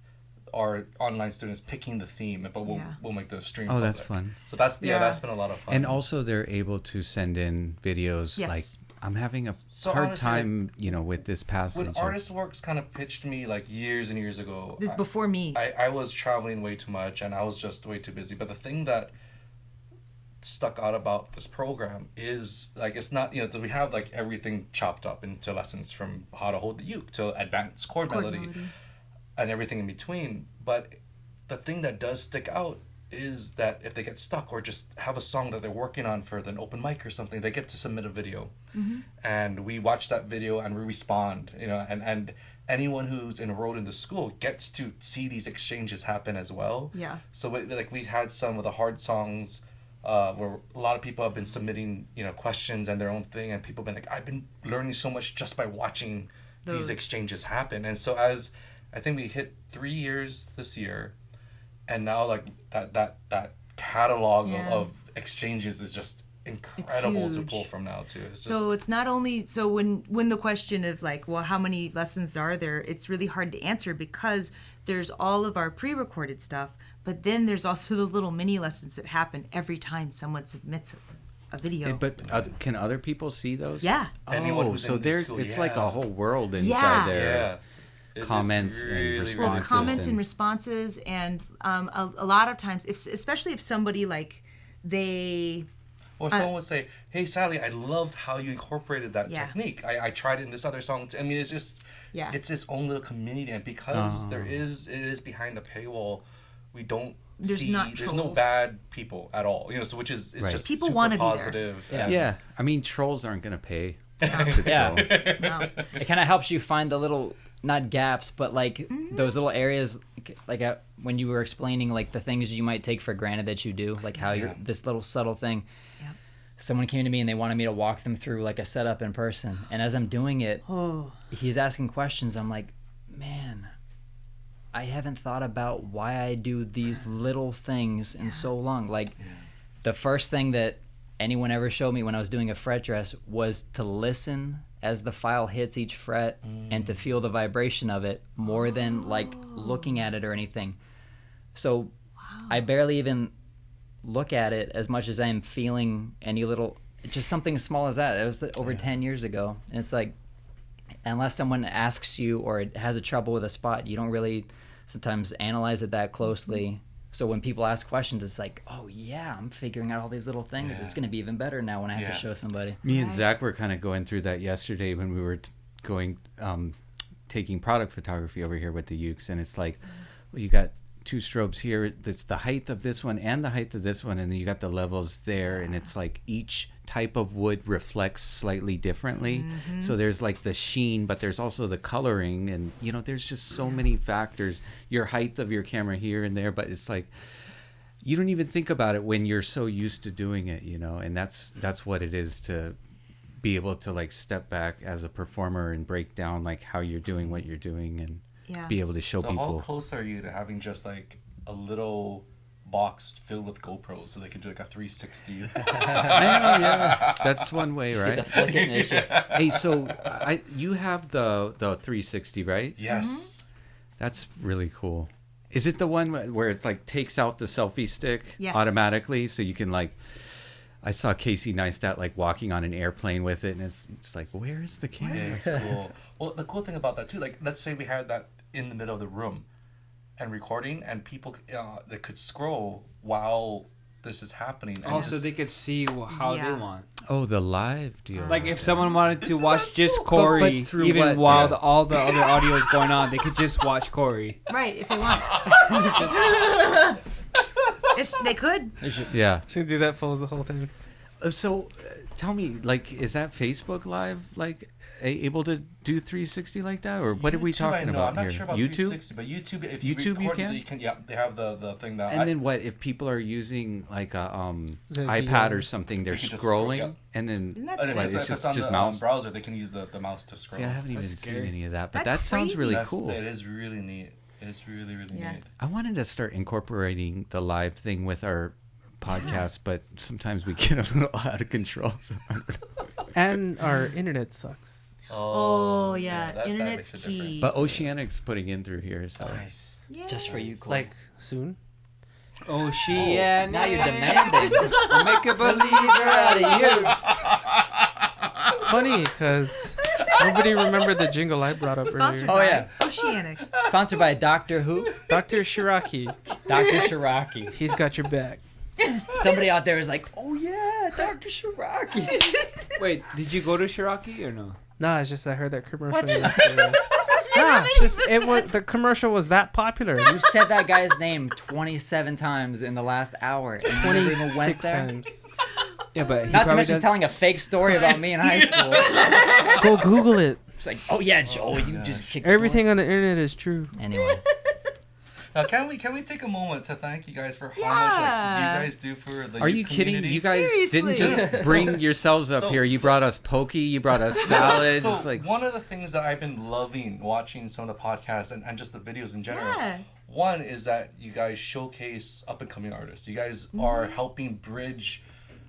our online students picking the theme, but we'll make the stream public. That's fun. So that's been a lot of fun. And also they're able to send in videos like I'm having a hard time, with this passage. When Artist Works kind of pitched me like years and years ago. This before me. I was traveling way too much and I was just way too busy. But the thing that stuck out about this program is like it's not we have like everything chopped up into lessons from how to hold the uke to advanced chord melody and everything in between. But the thing that does stick out is that if they get stuck or just have a song that they're working on for an open mic or something, they get to submit a video. And we watch that video and we respond, and anyone who's enrolled in the school gets to see these exchanges happen as well. Yeah. So we had some of the hard songs where a lot of people have been submitting, questions and their own thing, and people have been like, I've been learning so much just by watching these exchanges happen. And so as I think we hit 3 years this year, and now like that catalog of exchanges is just incredible to pull from now too. It's not only when the question of like, well, how many lessons are there, it's really hard to answer because there's all of our pre-recorded stuff, but then there's also the little mini lessons that happen every time someone submits a video. But can other people see those? Yeah. Anyone who's so in there's school, it's like a whole world inside there. Comments and responses. Comments and responses, and a lot of times, especially if somebody like they. Or someone would say, "Hey, Sally, I loved how you incorporated that technique. I tried it in this other song." I mean, it's just it's its own little community, and because it is behind a paywall, we don't there's no bad people at all. So which is it's just people want to positive. Be there. Yeah. I mean, trolls aren't going to pay. No. It kind of helps you find the little. Not gaps, but like those little areas, like when you were explaining like the things you might take for granted that you do, like how you're this little subtle thing. Yeah. Someone came to me and they wanted me to walk them through like a setup in person, and as I'm doing it, he's asking questions. I'm like, man, I haven't thought about why I do these little things in so long. Like the first thing that anyone ever showed me when I was doing a fret dress was to listen as the file hits each fret and to feel the vibration of it more than like looking at it or anything. So I barely even look at it as much as I'm feeling any little, just something as small as that. It was over 10 years ago. And it's like, unless someone asks you or has a trouble with a spot, you don't really sometimes analyze it that closely. So when people ask questions, it's like, oh yeah, I'm figuring out all these little things. It's going to be even better now when I have to show somebody. Me and Zach were kind of going through that yesterday when we were taking product photography over here with the ukes, and it's like, well, you got two strobes here. That's the height of this one and the height of this one, and then you got the levels there, and it's like each type of wood reflects slightly differently. So there's like the sheen, but there's also the coloring, and there's just so many factors. Your height of your camera here and there, but it's like you don't even think about it when you're so used to doing it, and that's what it is to be able to like step back as a performer and break down like how you're doing what you're doing and be able to show people. How close are you to having just like a little box filled with GoPros so they can do like a 360? I know, that's one way, just right? Get the flick it and it's just... Hey, so you have the 360, right? Yes. That's really cool. Is it the one where it's like takes out the selfie stick automatically, so you can like? I saw Casey Neistat like walking on an airplane with it, and it's like, where is the camera? It's cool. Well, the cool thing about that too, like let's say we had that in the middle of the room, and recording, and people that could scroll while this is happening. And Also, they could see how they want. Oh, the live deal. Like if someone wanted to watch just so Corey, but through even what? while Yeah. all the other audio is going on, they could just watch Corey. Right, if they want. They could. Yeah. Should do that pose the whole time. So, tell me, like, is that Facebook Live like able to do 360 like that, or what are we YouTube, talking about I'm not here? sure about YouTube. 360, but YouTube, if YouTube you record, can? yeah, they have the thing that. And then what if people are using like a Is it iPad VR? or something? They're You can just scroll, scrolling, yeah. and then Isn't that And sick? if it's it's just on the mouse. browser, they can use the mouse to scroll. See, I haven't even That's seen scary. any of that, but That's that sounds really crazy. cool. It is really neat. It's really Yeah. neat. I wanted to start incorporating the live thing with our podcast, but sometimes we get a little out of control. So I don't know. And our internet sucks. Oh, yeah. that Internet's makes a key. difference. But Oceanic's putting in through here, so Nice. Yeah. Just for you, Corey. Like soon. Oh, she yeah. Now you're demanding. We'll make a believer out of you. Funny, because nobody remembered the jingle I brought up Sponsored earlier. Oh, yeah. by Oceanic. Sponsored by Doctor Who, Dr. Shiraki, Dr. Shiraki. he's got your back. Somebody out there is like, oh yeah, Dr. Shiraki. Wait, did you go to Shiraki or no? Nah, it's just I heard that commercial. What's- Nah, it's just it was the commercial was that popular. You said that guy's name 27 times in the last hour, and you never even went 26 there. times. Yeah, but he Not to probably mention does- telling a fake story about me in high school. Go Google it. It's like, oh yeah, Joel, you just kicked Everything on the internet is true. Anyway, Now, can we take a moment to thank you guys for how much Yeah. you guys do for the Are you youth kidding? community? You guys Seriously. didn't just bring yourselves up So- here. You brought us pokey. You brought us salad. So It's like one of the things that I've been loving watching some of the podcasts and just the videos in general. Yeah. One is that you guys showcase up and coming artists. You guys are helping bridge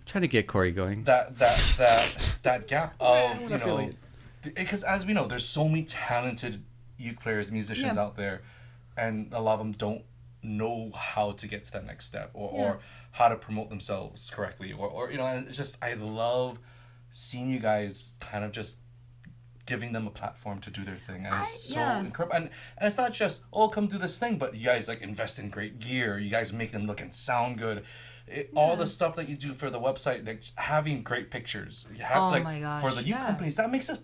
trying to get Corey going. that gap of you know, because as we know, there's so many talented uke players, musicians Yeah. out there, and a lot of them don't know how to get to that next step or how to promote themselves correctly or you know, and it's just I love seeing you guys kind of just giving them a platform to do their thing, and it's so incredible. And it's not just come do this thing, but you guys like invest in great gear. You guys make them look and sound good. All the stuff that you do for the website, like having great pictures. You have, Oh my gosh, for the youth yeah. companies, that makes a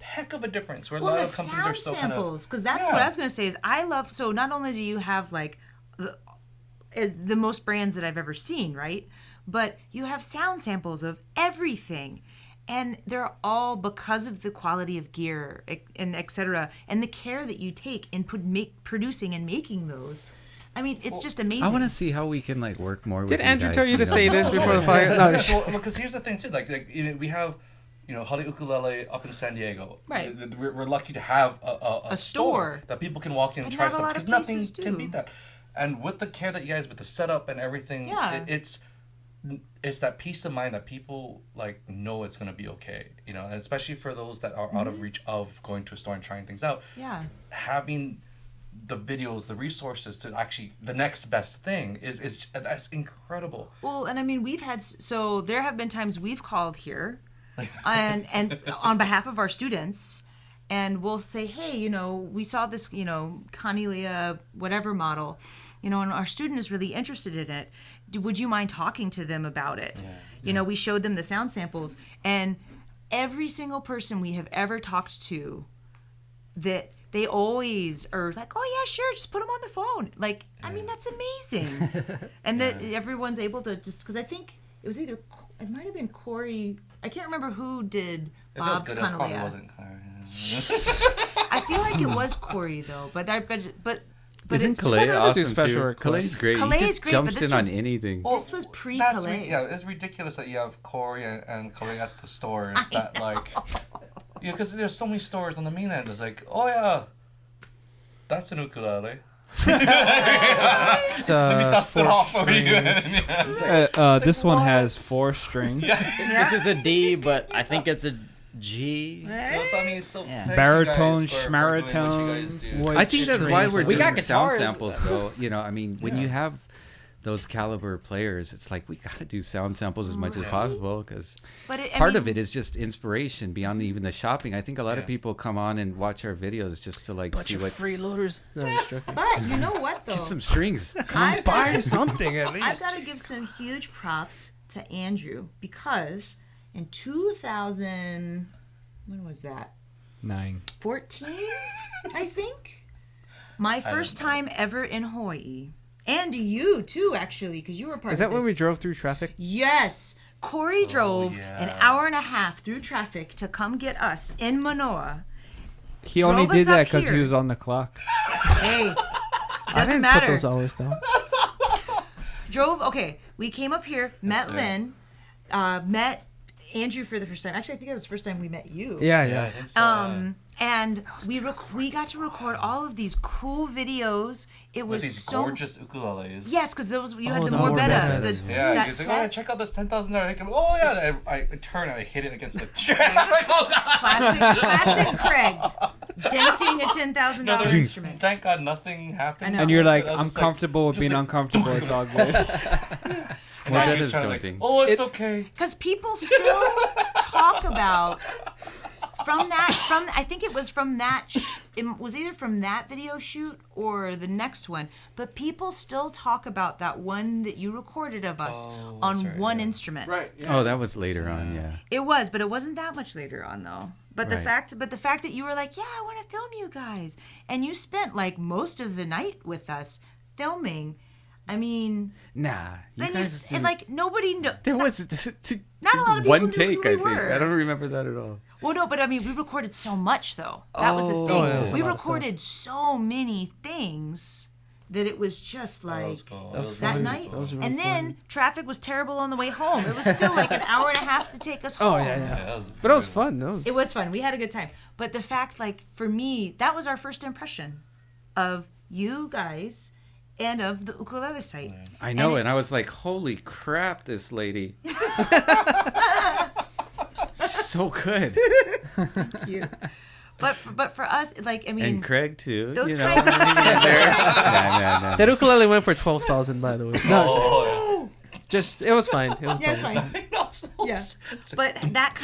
heck of a difference. Where a Well, lot the of companies are sound still samples, because that's Yeah. what I was going to say is I love, so not only do you have like the most brands that I've ever seen, right? But you have sound samples of everything. And they're all because of the quality of gear and et cetera, and the care that you take in producing and making those. I mean, it's just amazing. I want to see how we can like work more. Did with Andrew you guys, tell you to know? say this before the fire? No. Because here's the thing too, like you know, we have, you know, Holly Ukulele up in San Diego. Right. We're lucky to have a store that people can walk in and But try not a stuff lot of because nothing places can do. beat that. And with the care that you guys, with the setup and everything, Yeah. it's that peace of mind that people like know it's gonna be okay, you know, and especially for those that are out of reach of going to a store and trying things out. Yeah. Having the videos, the resources to actually the next best thing is that's incredible. Well, and I mean, so there have been times we've called here and on behalf of our students, and we'll say, hey, you know, we saw this, you know, Cornelia whatever model, you know, and our student is really interested in it. Would you mind talking to them about it? You know, we showed them the sound samples, and every single person we have ever talked to, that they always are like, oh yeah, sure, just put them on the phone. Like, I mean, that's amazing. And that everyone's able to just, because I think it was it might have been Corey, I can't remember who did If it was Bob's good, it probably Cornelia. wasn't Claire. I feel like it was Corey though, but Isn't it's Calais do awesome special too? requests. Calais is great. Calais he is just great, but jumps this in was- on anything. this was pre-Calais. Yeah, it's ridiculous that you have Corey and Calais at the stores. That like, you know, because there's so many stores on the mainland. It's like, oh yeah, that's an ukulele. It's, Let me dust it off for you. This one has 4 strings. this is a D, but I think it's a G. Well, so, I mean, so Yeah. thank you Baritone, guys for doing what you guys schmaritone, do. I think that's why we're We doing got sound guitars. samples, though. You know, I mean, when you have those caliber players, it's like we got to do sound samples as much as possible, because part of it is just inspiration beyond even the shopping. I think a lot of people come on and watch our videos just to like see what freeloaders. No, I'm just joking. But you know what though? Get some strings. Come buy something at least. I've got to give some huge props to Andrew, because in 2000, when was that? 14, I think. My first time ever in Hawaii. And you too, actually, because you were part of this. Is that when we drove through traffic? Yes. Corey drove an hour and a half through traffic to come get us in Manoa. He only did that because he was on the clock. Hey, I doesn't didn't matter. put those hours down. We came up here, met Lynn, met Andrew for the first time. Actually, I think it was the first time we met you. Yeah. I think so, And we got to record all of these cool videos. It was with these so gorgeous ukuleles. Yes, because you had the the Morbetta. Morbetas. He's like, oh, check out this $10,000. Oh yeah, I turn and I hit it against the chair. I'm like, oh, God. Classic Craig, denting a $10,000 instrument. Thank God nothing happened. And you're like, I was I'm just comfortable with being uncomfortable. It's all good. And now Morbetta's he's trying to like, daunting. oh, it's okay. Because people still talk about I think it was from that. It was either from that video shoot or the next one. But people still talk about that one that you recorded of us on one instrument. Right. Yeah. Oh, that was later on. Yeah. It was, but it wasn't that much later on though. But Right. the fact that you were like, yeah, I want to film you guys, and you spent like most of the night with us filming. I mean, Nah, you guys. and like nobody know. There was Not a lot of one people knew take. who I we think were. I don't remember that at all. Well, no, but I mean, we recorded so much though. That was the thing. yeah, it was a We lot of recorded so many things that it was just like that night. That was really And then traffic was terrible on the way home. It was still like an hour and a half to take us home. Oh yeah. But it was fun. It was fun. We had a good time. But the fact, like, for me, that was our first impression of you guys and of the ukulele site. I know, and I was like, holy crap, this lady. So good. Thank you. But for us, like, I mean, And Craig too. those you know? kinds of Nah. That ukulele went for 12,000, by the way. No, just it was fine. It was yeah, it's totally fine. Yeah, but that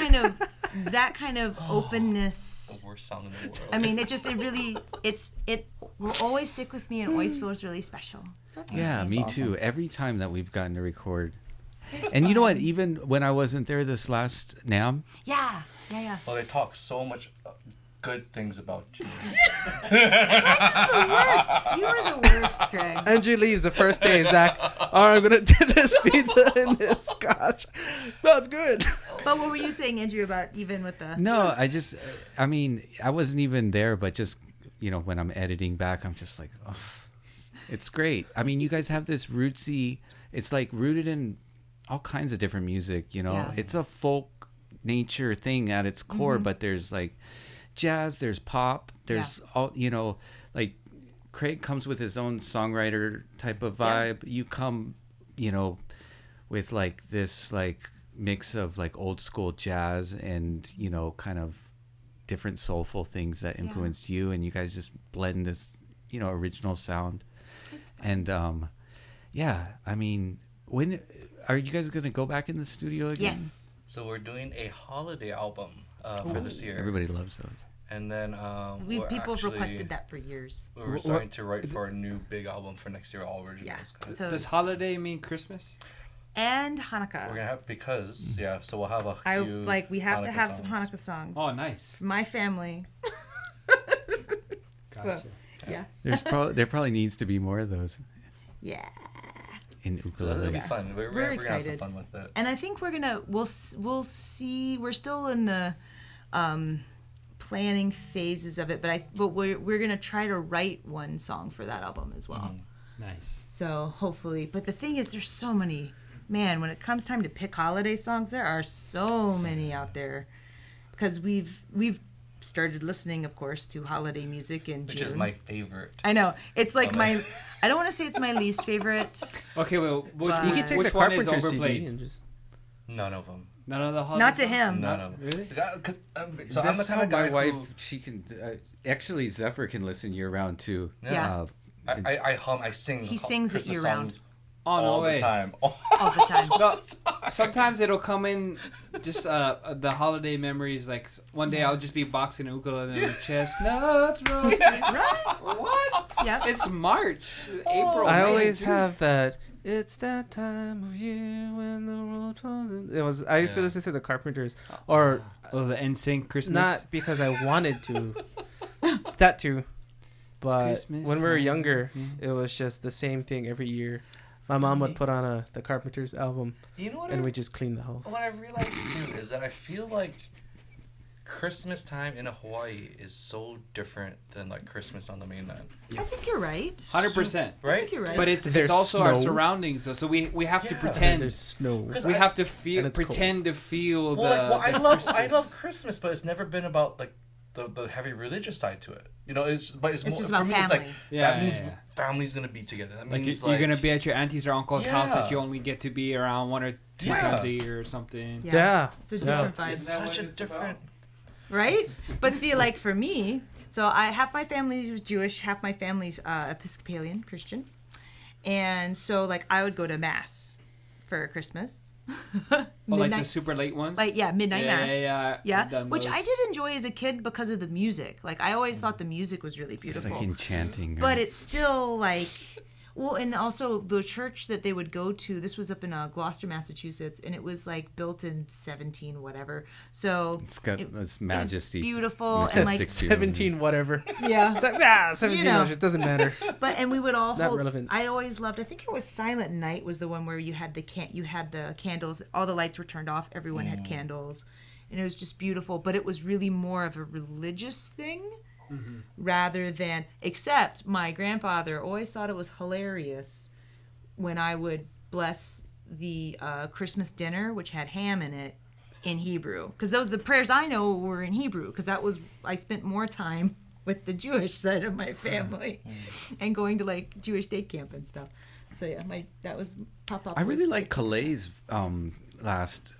kind of openness. The worst sound in the world. I mean, it will always stick with me and always feels really special. So thank Yeah, you. me too. Every time that we've gotten to record. And you know what? Even when I wasn't there this last NAMM. Yeah. Well, they talk so much good things about you. That's the worst. You are the worst, Craig. Angie leaves the first day. Zach, I'm gonna do this pizza and this scotch. That's good. But what were you saying, Andrew, about even with the? No, I mean, I wasn't even there, but just, when I'm editing back, I'm just like, oh, it's great. I mean, you guys have this rootsy, it's like rooted in all kinds of different music, Yeah. It's a folk nature thing at its core, but there's like jazz, there's pop, there's all, like Craig comes with his own songwriter type of vibe. You come, with like this like mix of like old school jazz and, kind of different soulful things that influenced you, and you guys just blend this, original sound. And I mean, when are you guys gonna go back in the studio again? Yes. So we're doing a holiday album for this year. Everybody loves those. And then People have requested that for years. We're starting to write for a new big album for next year, all originals. Yeah. So Does holiday mean Christmas? and Hanukkah. We're gonna have so we'll have a few. We have to Hanukkah have some songs. Hanukkah songs. Oh, nice. For my family. Gotcha. Yeah. There probably needs to be more of those Yeah. in So ukulele. it'll be fun. We're gonna have some excited. fun with it. And I think we'll see. We're still in the planning phases of it, but we're gonna try to write one song for that album as well. Nice. So hopefully, but the thing is, there's so many. Man, when it comes time to pick holiday songs, there are so many out there, because we've started listening, of course, to holiday music in Which June. is my favorite. I know it's like I don't want to say it's my least favorite. Okay, well, But- You can take which the one is Carpenter overplayed? CD and just. None of them. None of the holiday Not to songs? him. None of them. Really? Because so I'm the That's kind how of guy my wife, who she can, actually Zephyr can listen year round too. Yeah. I hum, I sing. He sings it Christmas year-round. songs all the way. time. All the time. No, sometimes it'll come in just the holiday memories. Like one day I'll just be boxing a ukulele and chestnuts roasting. Right? What? Yeah. It's March, April. I May, always dude. have that. It's that time of year when the world falls. It was. I used to listen to the Carpenters, or the NSYNC Christmas. not because I wanted to. That too, but Christmas when we were time. younger, it was just the same thing every year. My mom would put on the Carpenters album, You know what? and we just clean the house. What I realized too is that I feel like Christmas time in Hawaii is so different than like Christmas on the mainland. I think you're right. 100%. I Right? think you're right. But it's There's also our snow. surroundings, though. So we have to Yeah. pretend. There's snow. Because We have to feel And it's pretend to feel Well, the. I love Christmas, but it's never been about like the heavy religious side to it. You know, it's more, just for about me. It's like family. that means family's gonna be together. That Like means you're gonna be at your auntie's or uncle's house that Yeah. you only get to be around 1 or 2 Yeah. times a year or something. Yeah. It's a Yeah. different vibe. It's Isn't that such what a it's different. Right? But see, like for me, so half my family was Jewish, half my family's Episcopalian Christian, and so like I would go to mass for Christmas. Oh, like the super late ones. Midnight mass. Yeah. I've done Which those. I did enjoy as a kid because of the music. Like I always thought the music was really It's beautiful. like enchanting. But it's still like, well, and also the church that they would go to, this was up in Gloucester, Massachusetts, and it was like built in 17 whatever. So it's got this it was majesty. beautiful and like majestic feeling. 17 whatever. yeah. It's like 17. You know. It just doesn't matter. But and we would all Not hold. relevant. I always loved. I think it was Silent Night was the one where you had the candles. All the lights were turned off. Everyone had candles, and it was just beautiful. But it was really more of a religious thing. Rather than, except my grandfather always thought it was hilarious when I would bless the Christmas dinner, which had ham in it, in Hebrew, because those the prayers I know were in Hebrew, because I spent more time with the Jewish side of my family and going to like Jewish day camp and stuff. So yeah, that was Pop. I really like Kalei's last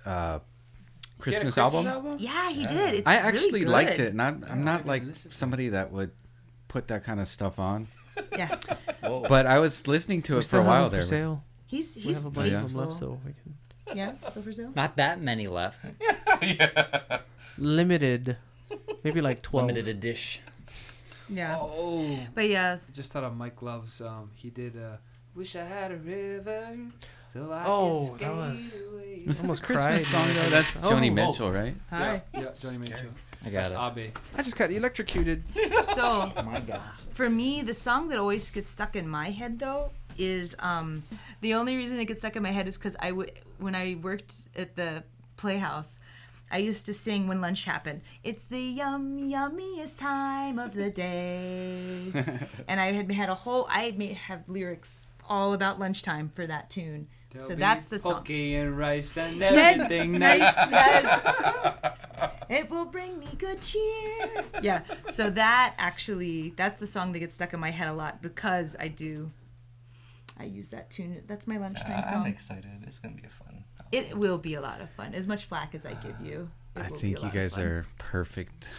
Christmas album. Yeah, he did. It's I really actually good. liked it, and I'm not even like listened to somebody that would put that kind of stuff on. Yeah, But I was listening to We it for still a have while it for there. sale. he's We have a bunch of them tasteful. left, so we can. Yeah, still for sale. Not that many left. Limited. Maybe like 12. Limited edition. Yeah, Oh, but yeah, just thought of Mike Love's. He did. Wish I had a river, so I Oh, could that skate was- away. Was that a Almost Christmas cried. song though? That's Oh. Joni Mitchell, right? hi. Yeah, Johnny Mitchell. I got That's it. Abe. I just got electrocuted. So Oh my god. for me, the song that always gets stuck in my head though is the only reason it gets stuck in my head is because when I worked at the Playhouse, I used to sing when lunch happened. It's the yummiest time of the day, and I had have lyrics all about lunchtime for that tune. There'll So be that's the song. Poke and rice and Yes, everything nice, nice. yes. It will bring me good cheer. Yeah. So that's the song that gets stuck in my head a lot because I use that tune. That's my lunchtime I'm song. excited. It's gonna be fun. It will be a lot of fun. As much flack as I give you. I think you guys are perfect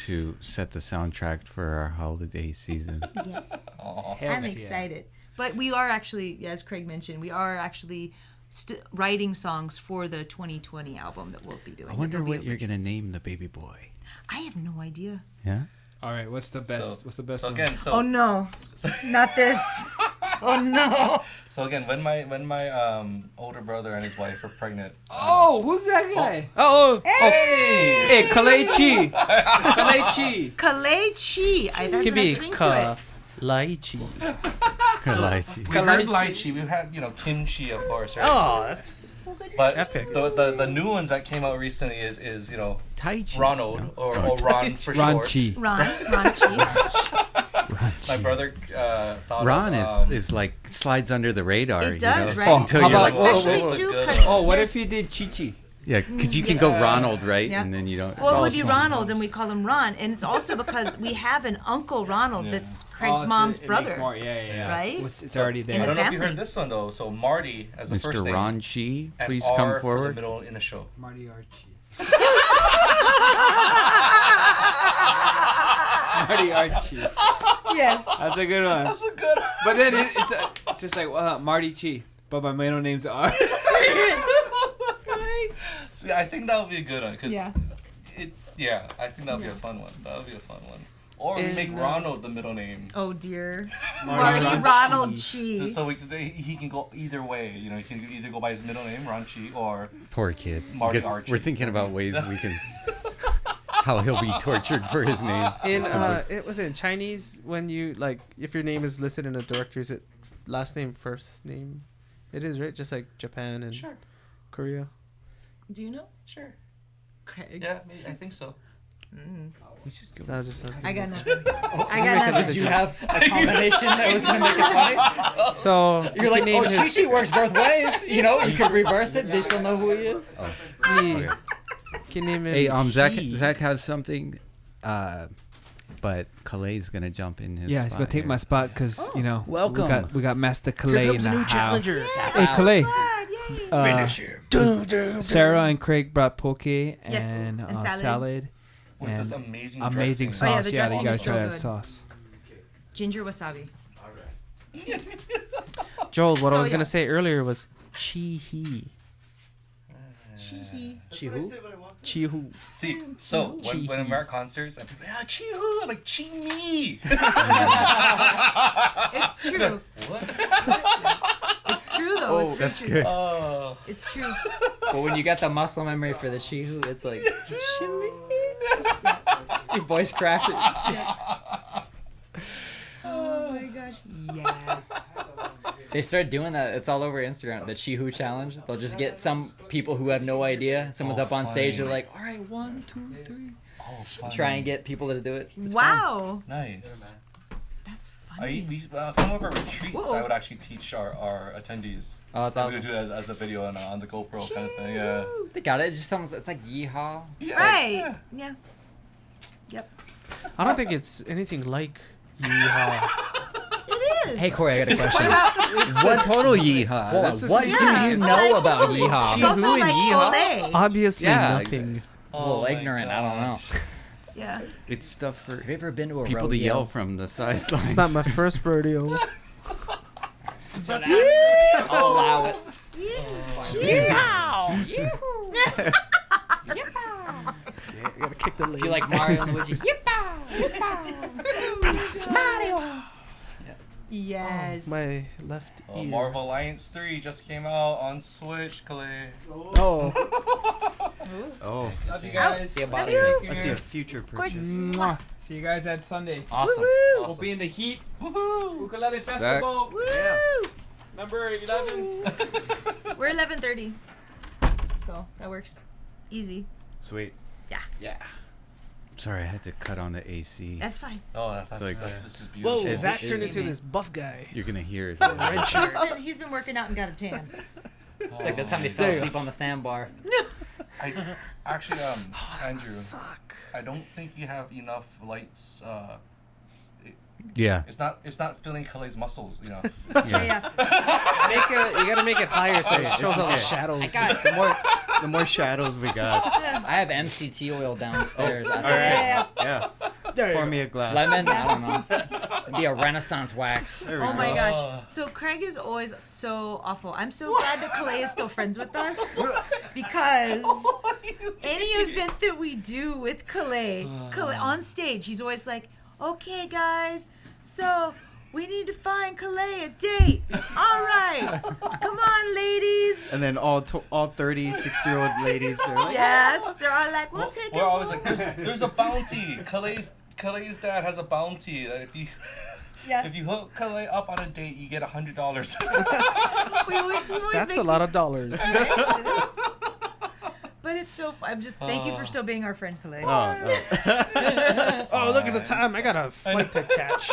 to set the soundtrack for our holiday season. Yeah. Aw. Hell I'm yeah. excited. But we are actually, as Craig mentioned, writing songs for the 2020 album that we'll be doing. I wonder It'll be what you're gonna originals. name the baby boy. I have no idea. Yeah. All right, what's the best? What's the best So one? again, Oh no, not this. Oh no. So again, when my older brother and his wife were pregnant. Oh, who's that guy? Oh, Hey! Hey, Kalechi. Kalechi. Kalechi. That's a Could nice be ring to it. lychee. Lychee. We heard lychee. We had kimchi, of course, right? Oh, that's But epic. the new ones that came out recently is Tai Chi. Ronald No. or Ron for short. Ranchi. Ron. My brother thought Ron of, is like slides under the radar. It does, you know? right? Oh, Until how you're like, about- whoa, Especially whoa, whoa. too, Good. 'cause Oh, what there's- if you did Chichi? Yeah, because you can go Ronald, right? Yeah. And then you don't. Well, it would it's be fine. Ronald, and we call him Ron, and it's also because we have an Uncle Ronald that's Craig's Oh, mom's it makes brother. more- yeah. Right? It's already In I there. the don't know if you family. heard this one though. So Marty as the first Mr. name. Ron Chi, and please R come for the forward. middle in the show. Marty Archie. Marty Archie. Yes. That's a good one. That's a good. But then it's just like Marty Chi. but my middle name's R. See, I think that would be a good one. Cause Yeah. I think that would be a fun one. That would be a fun one. Or we make Ronald the middle name. Oh dear. Marty Marty Ronald Chi. So he can go either way. You know, he can either go by his middle name, Ron Chi, or Poor kid. Marty Because Archie. we're thinking about ways we can, how he'll be tortured for his name. In it was in Chinese when you like if your name is listed in a directory, is it last name first name? It is, right? Just like Japan and Korea. Do you know? Sure. Craig. Yeah, maybe, I think so. That just sounds I good. got nothing. I got nothing. Did you have a combination that was going to make it funny? So You're like, name oh, Shishi works both ways. You know, you could reverse it. They still know who he is. Okay. can name him Hey, He. Zach has something, but Kalei's gonna jump in his. Yeah, he's gonna spot take here. my spot because you know Welcome. we got Master Calais in the house. challenger. Hey Calais, Finish him. Sarah and Craig brought poke and, and salad. salad With and this amazing amazing dressing. Oh, yeah, sauce. the Yeah, dressing you gotta is try so that good. sauce. Ginger wasabi. Joel, what I So, was yeah. gonna say earlier was Chi-He. Chi. Chihu? Chi-Hu. See, so Chi-He. when I'm at concerts, and people, Chi-Hu, I'm like, Chi-Me. It's true. What? It's true though. It's That's true. good. Oh. It's true. But when you get the muscle memory for the Chihu, it's like, your voice cracks. Oh my gosh. Yes. They started doing that. It's all over Instagram. The Chihu challenge. They'll just get some people who have no idea. Someone's up on stage. They're like, all right, 1, 2, 3. Oh, funny. Try and get people to do it. It's fun. Wow. Nice. That's funny. Some of our retreats, Whoa. I would actually teach our attendees. Oh, that's We awesome. would do it as a video on the GoPro kind of thing. Yeah. They got it. It just sounds. It's like yeehaw. Yeah. Right. Yeah. Yep. I don't think it's anything like Yeehaw. It is. Hey Corey, I got a question. It's a total yeehaw. Hold on, This is- what Yeah, do you it's know like about totally- yeehaw? It's also Chihu and like yeehaw? Olay. Obviously Yeah. nothing. A little my ignorant. I don't know. gosh. Yeah. It's stuff for Have you ever been to a people to rodeo? yell from the sidelines. It's not my first rodeo. I'll allow it. You gotta kick the If you like Mario and Luigi. Yes. My left ear. Marvel Alliance 3 just came out on Switch, Clay. Oh. Oh, Love you guys. See you, Love buddy. you. I see a future Of course. purchase. Mwah. See you guys at Sunday. Awesome. We'll Awesome. be in the heat. Ukulele Festival. Woo! Number 11. We're 11:30. So that works. Easy. Sweet. Sorry, I had to cut on the AC. That's fine. Oh, that's like- this is beautiful. Whoa, Zach it- turned into this buff guy. You're gonna hear it. He's been working out and got a tan. It's like the time he fell asleep on the sandbar. I actually, Andrew, Suck. I don't think you have enough lights. Yeah. It's not filling Kalei's muscles, you know. Yeah. You gotta make it higher so it It's shows all the okay. shadows. The more shadows we got. I have MCT oil downstairs. All right. There Yeah. you Pour go. me a glass. Lemon? I don't know. It'd be a Renaissance wax. There we Oh go. my gosh. So Craig is always so awful. I'm so glad that Kalei is still friends with us because any event that we do with Kalei on stage, he's always like, "Okay, guys, so we need to find Kalei a date. All right, come on, ladies." And then all 30, 60-year-old ladies are like, Yes, they're all like, "We'll take it." We're always like, there's a bounty. Kalei's dad has a bounty that if you hook Kalei up on a date, you get $100. We always That's makes a lot us- of dollars. Right? It is. But it's so fun. Thank you for still being our friend, Kalei. Oh, look at the time. I got a flight to catch.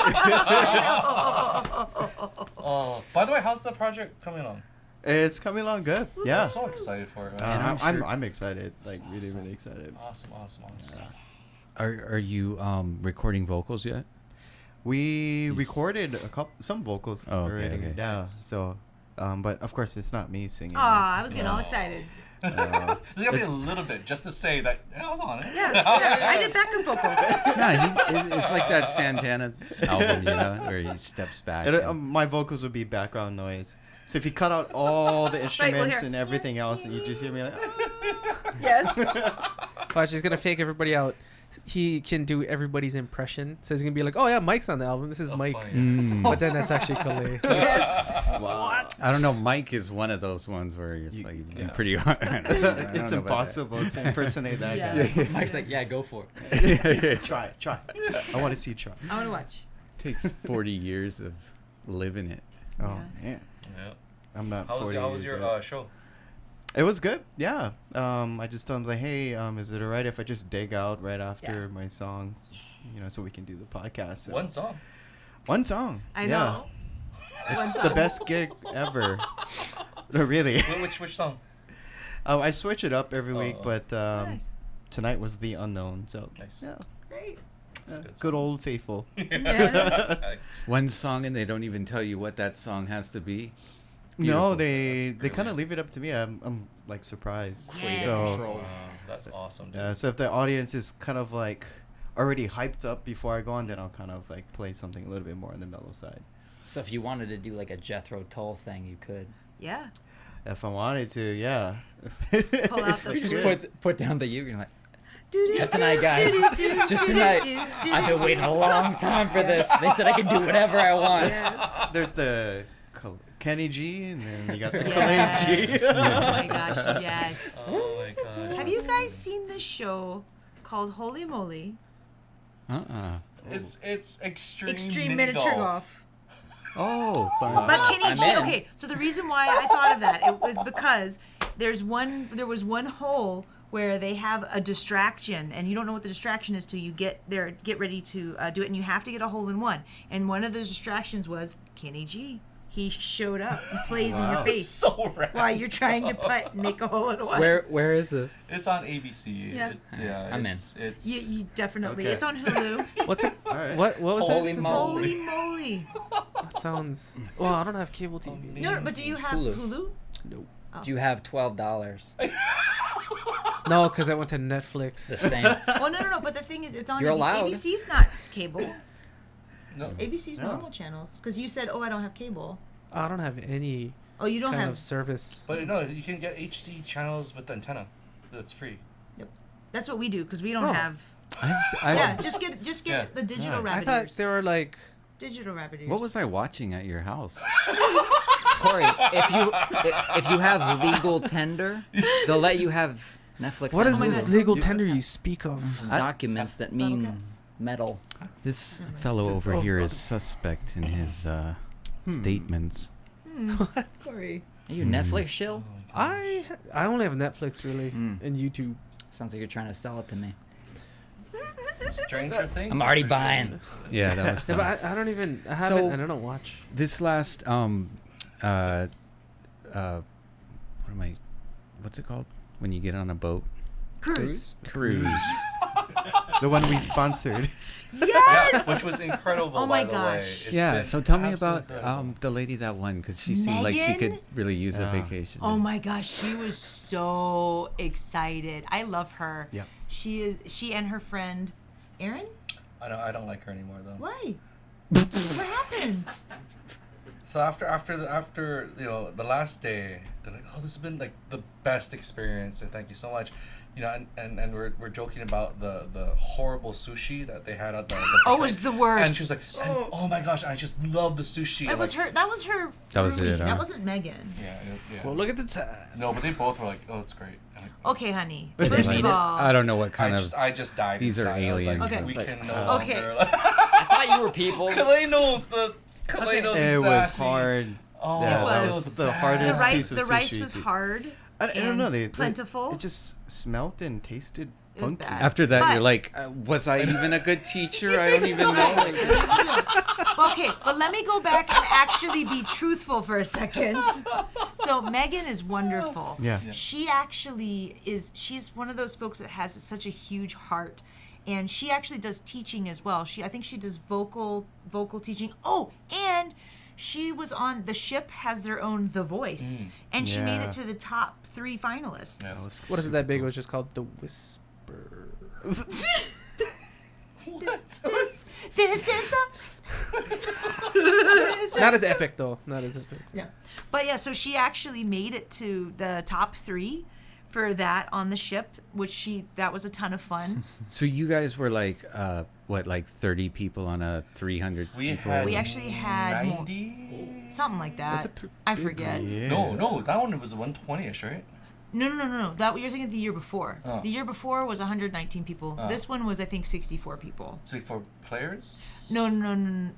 Oh, by the way, how's the project coming along? it's coming along good. Yeah. I'm so excited for it, man. And I'm excited. Like, really, really excited. Awesome. Are you recording vocals yet? We recorded some vocals Oh, okay, already. okay. Yeah. So But of course, it's not me singing. Aw, I was getting all excited. There's gotta be a little bit just to say that I was on it. Yeah, I did backup vocals. No, it's like that Santana album, where he steps back. My vocals would be background noise. So if you cut out all the instruments here. and everything else, and you just hear me like, Yes. Watch, he's gonna fake everybody out. He can do everybody's impression, so he's gonna be like, "Oh yeah, Mike's on the album. This is Mike," but then that's actually Kale. Yes. wow, I don't know. Mike is one of those ones where it's pretty hard. it's impossible to impersonate that guy. Mike's like, yeah, go for it. Try. I want to see you try. I want to watch. Takes 40 years of living it. Oh man, Yeah. I'm not. How 40 was years your old. show? It was good. Yeah. I just told him like, hey, is it alright if I just dig out right after my song, so we can do the podcast. So. One song. One song. I know. It's the best gig ever. No, really. Which song? I switch it up every week, but Nice. tonight was The Unknown. So Nice. yeah, Great. good old faithful. Yeah. One song, and they don't even tell you what that song has to be. No, Beautiful. they kind of leave it up to me. I'm like surprised. Yeah. So Wow, that's awesome, dude. so if the audience is kind of like already hyped up before I go on, then I'll kind of like play something a little bit more on the mellow side. So if you wanted to do like a Jethro Tull thing, you could. Yeah. If I wanted to, yeah. Pull out the You just flute. put down the uke and like, Do-do, just tonight, guys. do-do, Just do-do, tonight. do-do, I've been waiting a long time for this. They said I can do whatever I want. Yes. There's the Kenny G, and then you got the Yes. Kalei G. Oh my gosh, yes. Oh my gosh. Have you guys seen this show called Holy Moly? It's extreme Miniature golf. Oh, fun. But Kenny I'm G, in. okay, so the reason why I thought of that, it was because there was one hole where they have a distraction, and you don't know what the distraction is till you get ready to do it, and you have to get a hole in one. And one of the distractions was Kenny G. He showed up and plays in your face So rad. while you're trying to putt and make a hole in one. Where is this? It's on ABC. Yeah. I'm in. It's You definitely. Okay. It's on Hulu. What's it? Alright. What was Holy it? moly. Holy moly! That sounds. Well, I don't have cable TV. No, but do you have Hulu. Hulu? Nope. Do you have $12? No, because I went to The Netflix. same. Well, no. But the thing is, it's on You're allowed. ABC's not cable. no. ABC's normal channels. Because you said, "Oh, I don't have cable." I don't have any Oh, you don't kind have. of service. But no, you can get HD channels with the antenna. That's free. That's what we do because we don't Oh. have. I, Yeah, just get Yeah. the digital Nice. I rabbit thought ears. they were like. Digital rabbit ears. What was I watching at your house? Corey, if you have legal tender, they'll let you have Netflix. What on is my this God. legal tender you speak of? documents that mean caps. metal? This fellow over here is suspect in his statements. Sorry. Are you Netflix shill? I only have Netflix really and YouTube. Sounds like you're trying to sell it to me. Stranger Things. I'm already or- buying. Yeah, that was Yeah, fun. but I don't even. I haven't, So- and I don't watch. This last what's it called when you get on a boat? Cruise. Cruise. The one we sponsored. Yes. Which was incredible. Oh my by the way. gosh. It's Yeah, been so tell me absolutely about incredible. the lady that won, because she seemed like she could Megan? really use a Yeah. vacation. Oh my gosh, she was so excited. I love her. Yeah. She and her friend, Erin. I don't like her anymore though. Why? What happened? So after the last day, they're like, oh, this has been like the best experience, and thank you so much. And we're joking about the horrible sushi that they had at the Oh, it buffet. was the worst. And she was like, oh my gosh, I just love the sushi. That And was like, her. That was her. That was Ruby. it, huh? That wasn't Megan. Yeah. Well, look at the time. No, but they both were like, oh, it's great. And Okay, honey. But First they of made it- all, I don't know what kind of. I just died. These are inside. I was like, aliens. Okay. We It's like, can no Okay. longer. I thought you were people. Kalei knows the. Kalei knows It was exactly. hard. Oh, Yeah, It that was. was the the hardest rice. piece of The rice sushi was to- hard. I don't know. They plentiful. It just smelt and tasted It was funky. bad. After that, But- you're like, was I even a good teacher? I don't even know. Okay, but let me go back and actually be truthful for a second. So Megan is wonderful. Yeah. She actually is. She's one of those folks that has such a huge heart, and she actually does teaching as well. I think she does vocal teaching. Oh, and she was on the ship has their own The Voice, and she made Yeah. it to the top 3 finalists. Yeah. What is it that big? It was just called The Whisper. This is the Not as epic though. Not as epic. yeah, but yeah. So she actually made it to the top 3 for that on the ship, which that was a ton of fun. So you guys were like, what, like 30 people on a 300 people? We actually had 90. something like that. I forget. Yeah. No, that one was 120ish, right? No. That you're thinking of the year before. Oh. The year before was 119 people. Oh. This one was, I think, 64 people. See, for players. No.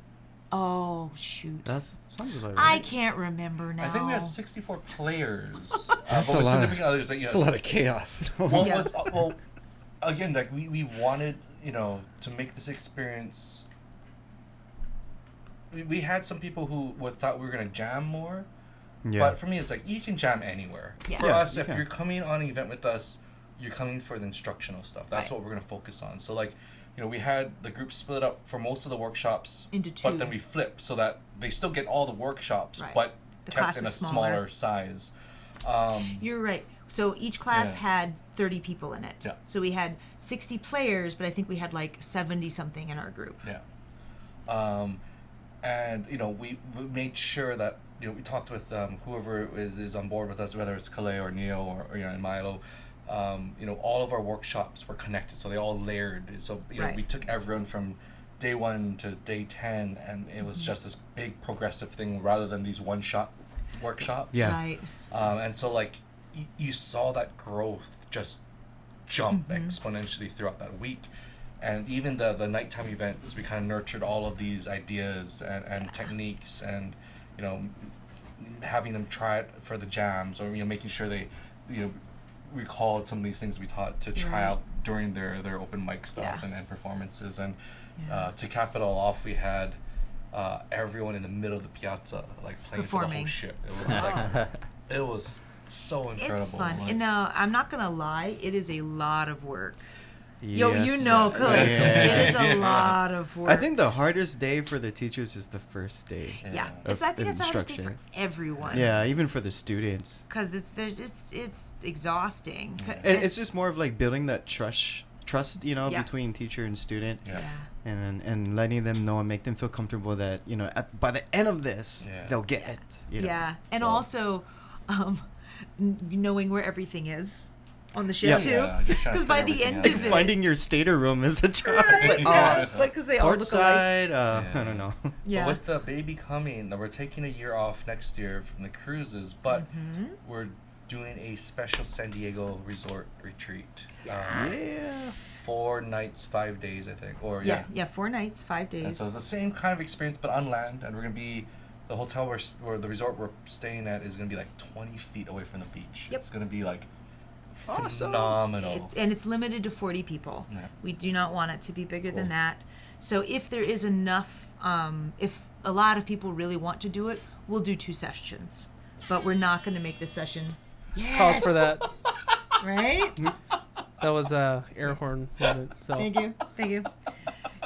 Oh shoot! That sounds about I right. can't remember now. I think we had 64 players. That's but a with lot. significant others, like, That's a lot of chaos. What Yeah. was well, again, like we wanted, to make this experience. We had some people who thought we were gonna jam more, Yeah. but for me, it's like you can jam anywhere. Yeah. For Yeah, us, you if can. you're coming on an event with us, you're coming for the instructional stuff. That's Right. what we're gonna focus on. So like, we had the group split up for most of the workshops Into but 2. then we flipped so that they still get all the workshops, Right. but The kept class in a is smaller. smaller size. You're right. So each class Yeah. had 30 people in it. Yeah. So we had 60 players, but I think we had like 70 something in our group. Yeah. And we made sure that we talked with whoever is on board with us, whether it's Calais or Neo or and Milo. All of our workshops were connected, so they all layered. So Right. we took everyone from day 1 to day 10, and it was Mm-hmm. just this big progressive thing rather than these one-shot workshops. Yeah. Right. And so like you saw that growth just jump Mm-hmm. exponentially throughout that week. And even the nighttime events, we kind of nurtured all of these ideas and techniques, and having them try it for the jams, or making sure they recalled some of these things we taught to try Right. out during their open mic stuff Yeah. and performances. And Yeah. to cap it all off, we had everyone in the middle of the piazza like playing for the whole Performing. ship. It was like it was so incredible. It's fun. Like, And now, I'm not going to lie, it is a lot of work. Yo, Yes. you know, Coach. Yeah. It is a lot of work. I think the hardest day for the teachers is the first day. Yeah. of I think it's the hardest day for instruction. everyone. Yeah, even for the students. Because it's exhausting. It's just more of like building that trust, Yeah. between teacher and student, Yeah. and letting them know and make them feel comfortable that by the end of this Yeah. they'll get it. Yeah. And So- also, knowing where everything is on the ship Yeah. too. Yeah, just trying to Because by figure the everything end out. of it, Finding your stater room is a challenge. Right, yeah, it's like because they all Port look alike. side, I don't know. Yeah. But with the baby coming, we're taking a year off next year from the cruises, but Mm-hmm. we're doing a special San Diego resort retreat. Yeah. 4 nights, 5 days, I think. Or Yeah, 4 nights, 5 days. And so it's the same kind of experience, but on land. And we're gonna be the hotel or the resort we're staying at is gonna be like 20 feet away from the beach. Yep. It's gonna be like Awesome. phenomenal. It's limited to 40 people. Yeah. We do not want it to be bigger than Cool. that. So if there is enough, if a lot of people really want to do it, we'll do 2 sessions. But we're not going to make the session. Calls for that. Right? That was a air horn moment. So Thank you.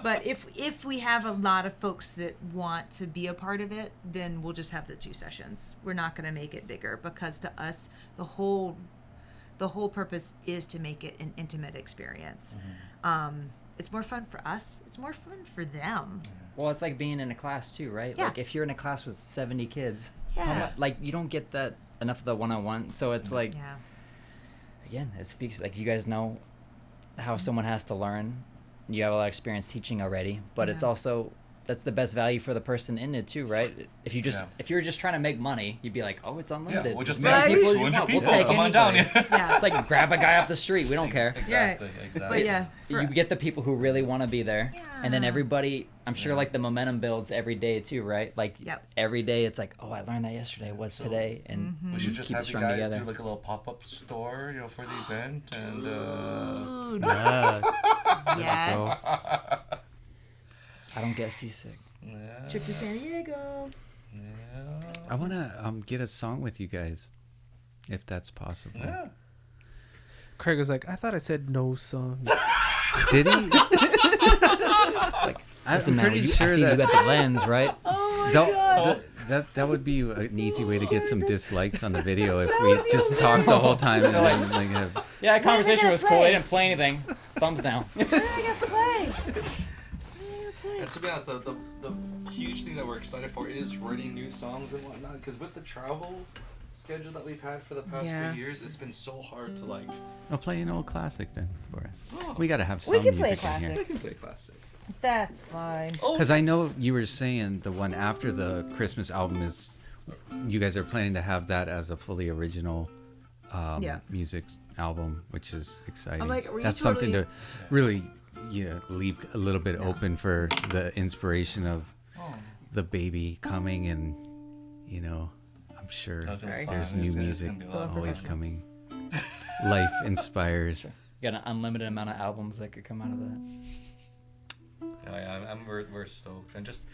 But if we have a lot of folks that want to be a part of it, then we'll just have the 2 sessions. We're not going to make it bigger because to us the whole purpose is to make it an intimate experience. It's more fun for us. It's more fun for them. Well, it's like being in a class too, right? Yeah. Like if you're in a class with 70 kids, Yeah. like you don't get that enough of the one-on-one. So it's like, Yeah. again, it speaks like you guys know how someone has to learn. You have a lot of experience teaching already, but it's Yeah. also that's the best value for the person in it too, right? If you're just trying to make money, you'd be like, oh, it's unlimited. Yeah, we'll just As many make people as you 200 want. We'll people. take Come on down. anybody. Yeah. It's like grab a guy off the street. We don't care. Exactly. But Exactly. yeah, You get the people who really want to be there, and then Yeah. everybody. I'm sure like the momentum builds every day too, right? Like Yep. every day, it's like, oh, I learned that yesterday. What's So, today? And We should just keep it have you strung guys together. do like a little pop-up store, for the event, and Dude. Yeah. Yes. I don't get seasick. yeah, Trip to San Diego. yeah, I want to get a song with you guys, if that's possible. yeah. Craig was like, I thought I said no songs. Did he? It's like, I'm listen, man, pretty I sure see you that got the lens, right? Oh my the, god. the, that would be an easy way to get some dislikes on the video if we just talked the whole time and then like have. Yeah, that conversation was cool. They didn't play anything. Thumbs down. What are they gonna play? And to be honest, the huge thing that we're excited for is writing new songs and whatnot. Because with the travel schedule that we've had for the past few years, it's been so hard to like. I'll play an old classic then for us. We gotta have some We can music play a in here. We can play classic. That's fine. Because I know you were saying the one after the Christmas album is, you guys are planning to have that as a fully original music album, which is exciting. like, were you That's something totally- to really leave a little bit open for the inspiration of the baby coming, and I'm sure That's gonna be there's fun. new It's music gonna be a lot of always fun. coming. Life inspires. You got an unlimited amount of albums that could come out of that. We're stoked, and just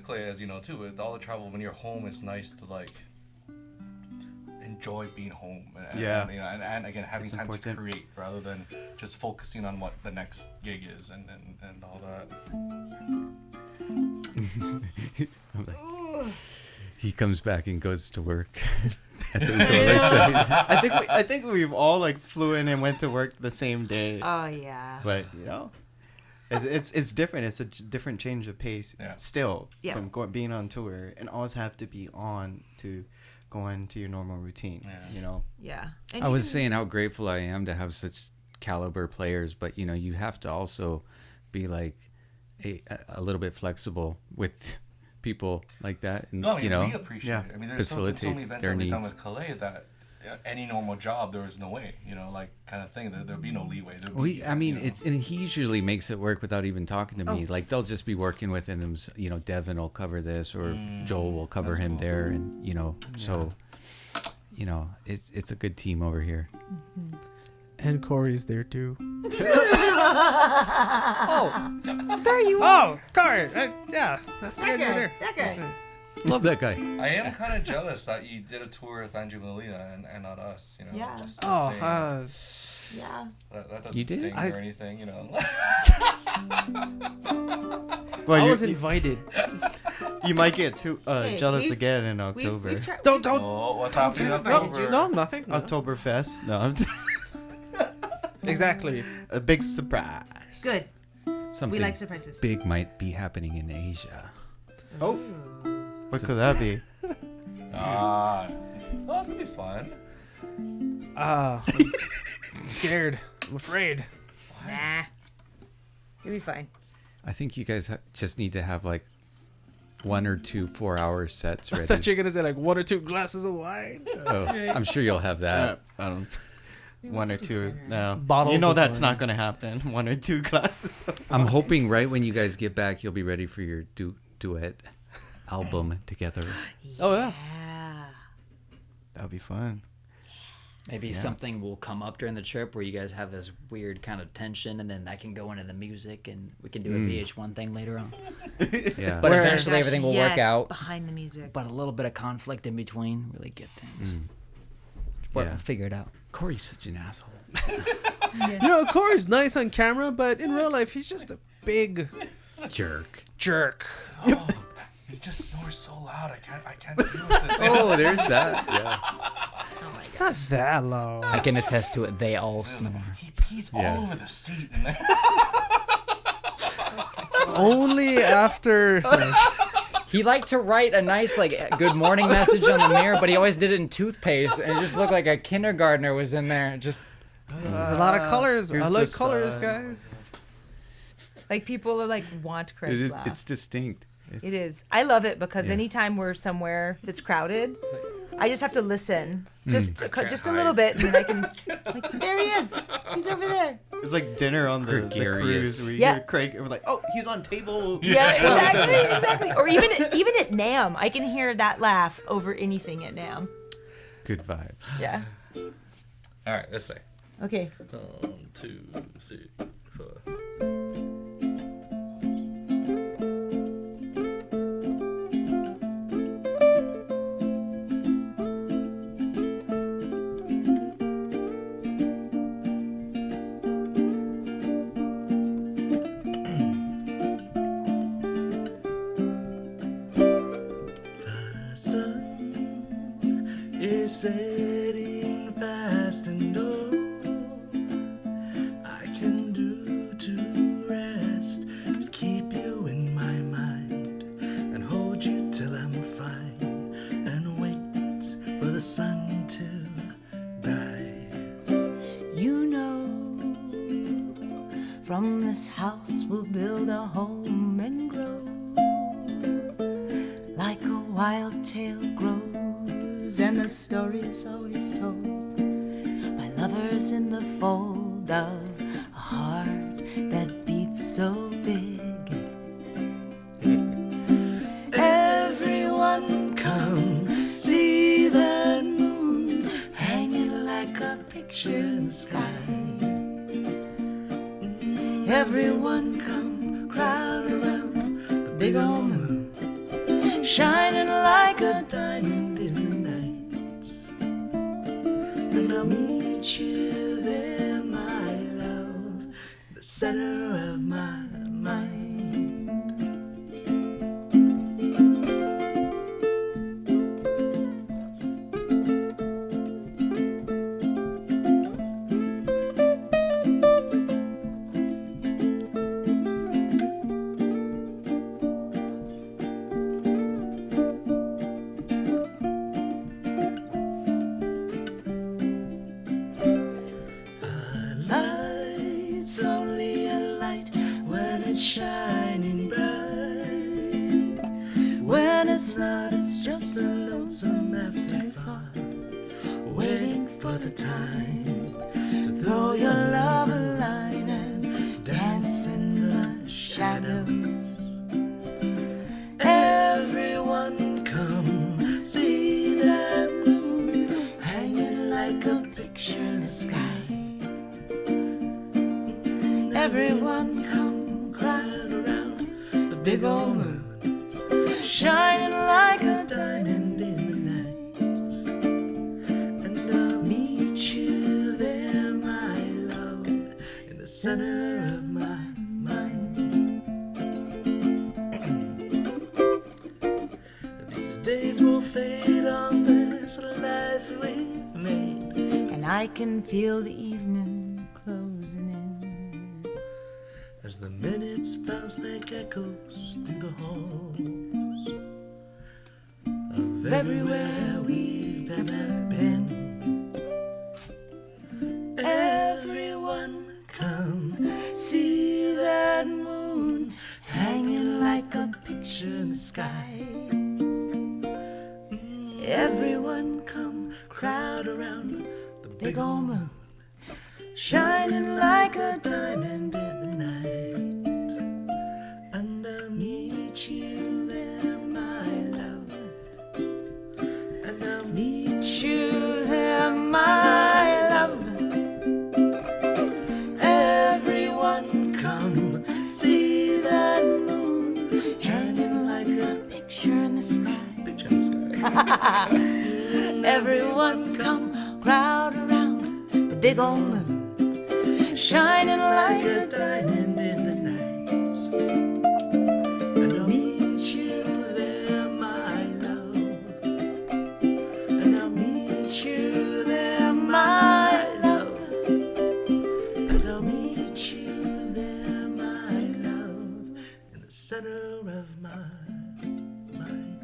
Clay, as you know too, with all the travel when you're home, it's nice to like enjoy being home, and and again having It's time important. to create rather than just focusing on what the next gig is and all that. I'm like, he comes back and goes to work at the ukulele site. I think we've all like flew in and went to work the same day. Oh yeah. But it's different. It's a different change of pace. Yeah. Still, Yeah. from being on tour and always have to be on to go into your normal routine. Yeah. Yeah. I was saying how grateful I am to have such caliber players, but you have to also be like a little bit flexible with people like that, and No, I mean, we appreciate it. I mean, there's so many facilitate events their that we've done needs. with Calais that any normal job there is no way, like kind of thing. There'd be no leeway. And he usually makes it work without even talking to me. Oh. Like they'll just be working with him. Devin will cover this, or Joel will cover him cool. there, and so it's a good team over here. And Corey's there too. Oh, there you are. Oh, Corey! Yeah, I forgot you were there. That guy. Love that guy. I am kind of jealous that you did a tour with Andrew Molina and not us. Yeah. Just to Oh, say, Yeah. that doesn't You did? sting I- or anything. Well, I you- was invited. You might get too Hey, jealous we've- again in October. We've tried. Don't. Oh, what's happening in No, October? no, nothing. No. Oktoberfest. No, I'm Exactly. a big surprise. Good. Something We like surprises. big might be happening in Asia. Oh, what could that be? Oh, that's gonna be fun. I'm scared. I'm afraid. Nah. You'll be fine. I think you guys just need to have like 1 or 2 4-hour sets I ready. thought you were gonna say like 1 or 2 glasses of wine. Oh, I'm sure you'll have that. I don't. 1 or 2. No, Bottles of that's wine. not gonna happen. 1 or 2 glasses. I'm hoping right when you guys get back, you'll be ready for your duet album together. Oh yeah. Yeah. That'd be fun. Maybe something will come up during the trip where you guys have this weird kind of tension, and then that can go into the music, and we can do a VH1 thing later on. Yeah. But Where- eventually everything will work out. Behind the music. But a little bit of conflict in between really get things. But Yeah. we'll figure it out. Corey's such an asshole. You know, Corey's nice on camera, but in real life, he's just a big Jerk. jerk. Oh, he just snores so loud. I can't deal with this. Oh, there's that. Yeah. It's not that low. I can attest to it. They all snore. He pees Yeah. all over the seat. And Only after. He liked to write a nice good morning message on the mirror, but he always did it in toothpaste, and it just looked like a kindergartner was in there. Just There's a lot of colors. I Here's like the colors, sun. guys. Like people are want Craig's laugh. It's distinct. It is. I love it because anytime we're somewhere that's crowded, I just have to listen, just a little bit, and then I can. Like, there he is. He's over there. It's like dinner on the Gregarious. cruise. Where you Yeah. hear Craig, and we're like, oh, he's on table. Yeah, exactly. Or even at Nam, I can hear that laugh over anything at Nam. Good vibes. Yeah. all right, this way. Okay. 1, 2, 3, 4. The sun is setting fast, and all I can do to rest is keep you in my mind and hold you till I'm fine and wait for the sun to die. You know, from this house we'll build a home and grow like a wild tale grows, and the story's always told by lovers in the fold of a heart that beats so big. Everyone come see that moon hanging like a picture in the sky. Everyone come crowd around the big old moon, shining like a diamond in the night. And I'll meet you there, my love, in the center of my mind. It's only a light when it's shining bright. When it's not, it's just a lonesome afterthought, waiting for the time to throw your love a line and dance in the shadows. Everyone come see that moon hanging like a picture in the sky. Everyone come crowd around the big old moon, shining like a diamond in the night. And I'll meet you there, my love, in the center of my mind. These days will fade on this life we've made, and I can feel the evening closing in as the minutes bounce like echoes through the halls of everywhere we've ever been. Everyone come see that moon hanging like a picture in the sky. Everyone come crowd around the big old moon, shining like a diamond in the night. And I'll meet you there, my love. And I'll meet you there, my love. Everyone come see that moon hanging like a picture in the sky. Picture in the sky. Everyone come crowd around the big old moon, shining like a diamond in the night. And I'll meet you there, my love. And I'll meet you there, my love. And I'll meet you there, my love, in the center of my mind.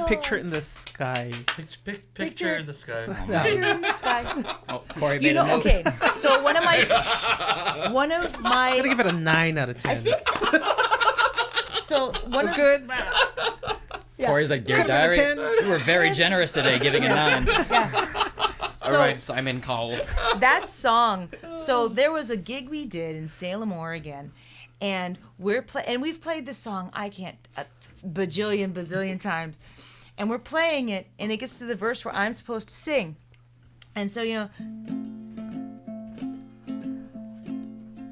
Picture in the sky. Picture in the sky. Picture in the sky. Oh, Corey You made a know, note. okay. So one of my I'm gonna give it a 9 out of 10. so one That's of good. yeah. Corey's like, dear Could've been a diary, 10. you were very generous today, giving a 9. So, All right, Simon Cowell. that song. So there was a gig we did in Salem, Oregon, and we've played this song. I can't a bazillion times, and we're playing it, and it gets to the verse where I'm supposed to sing, and so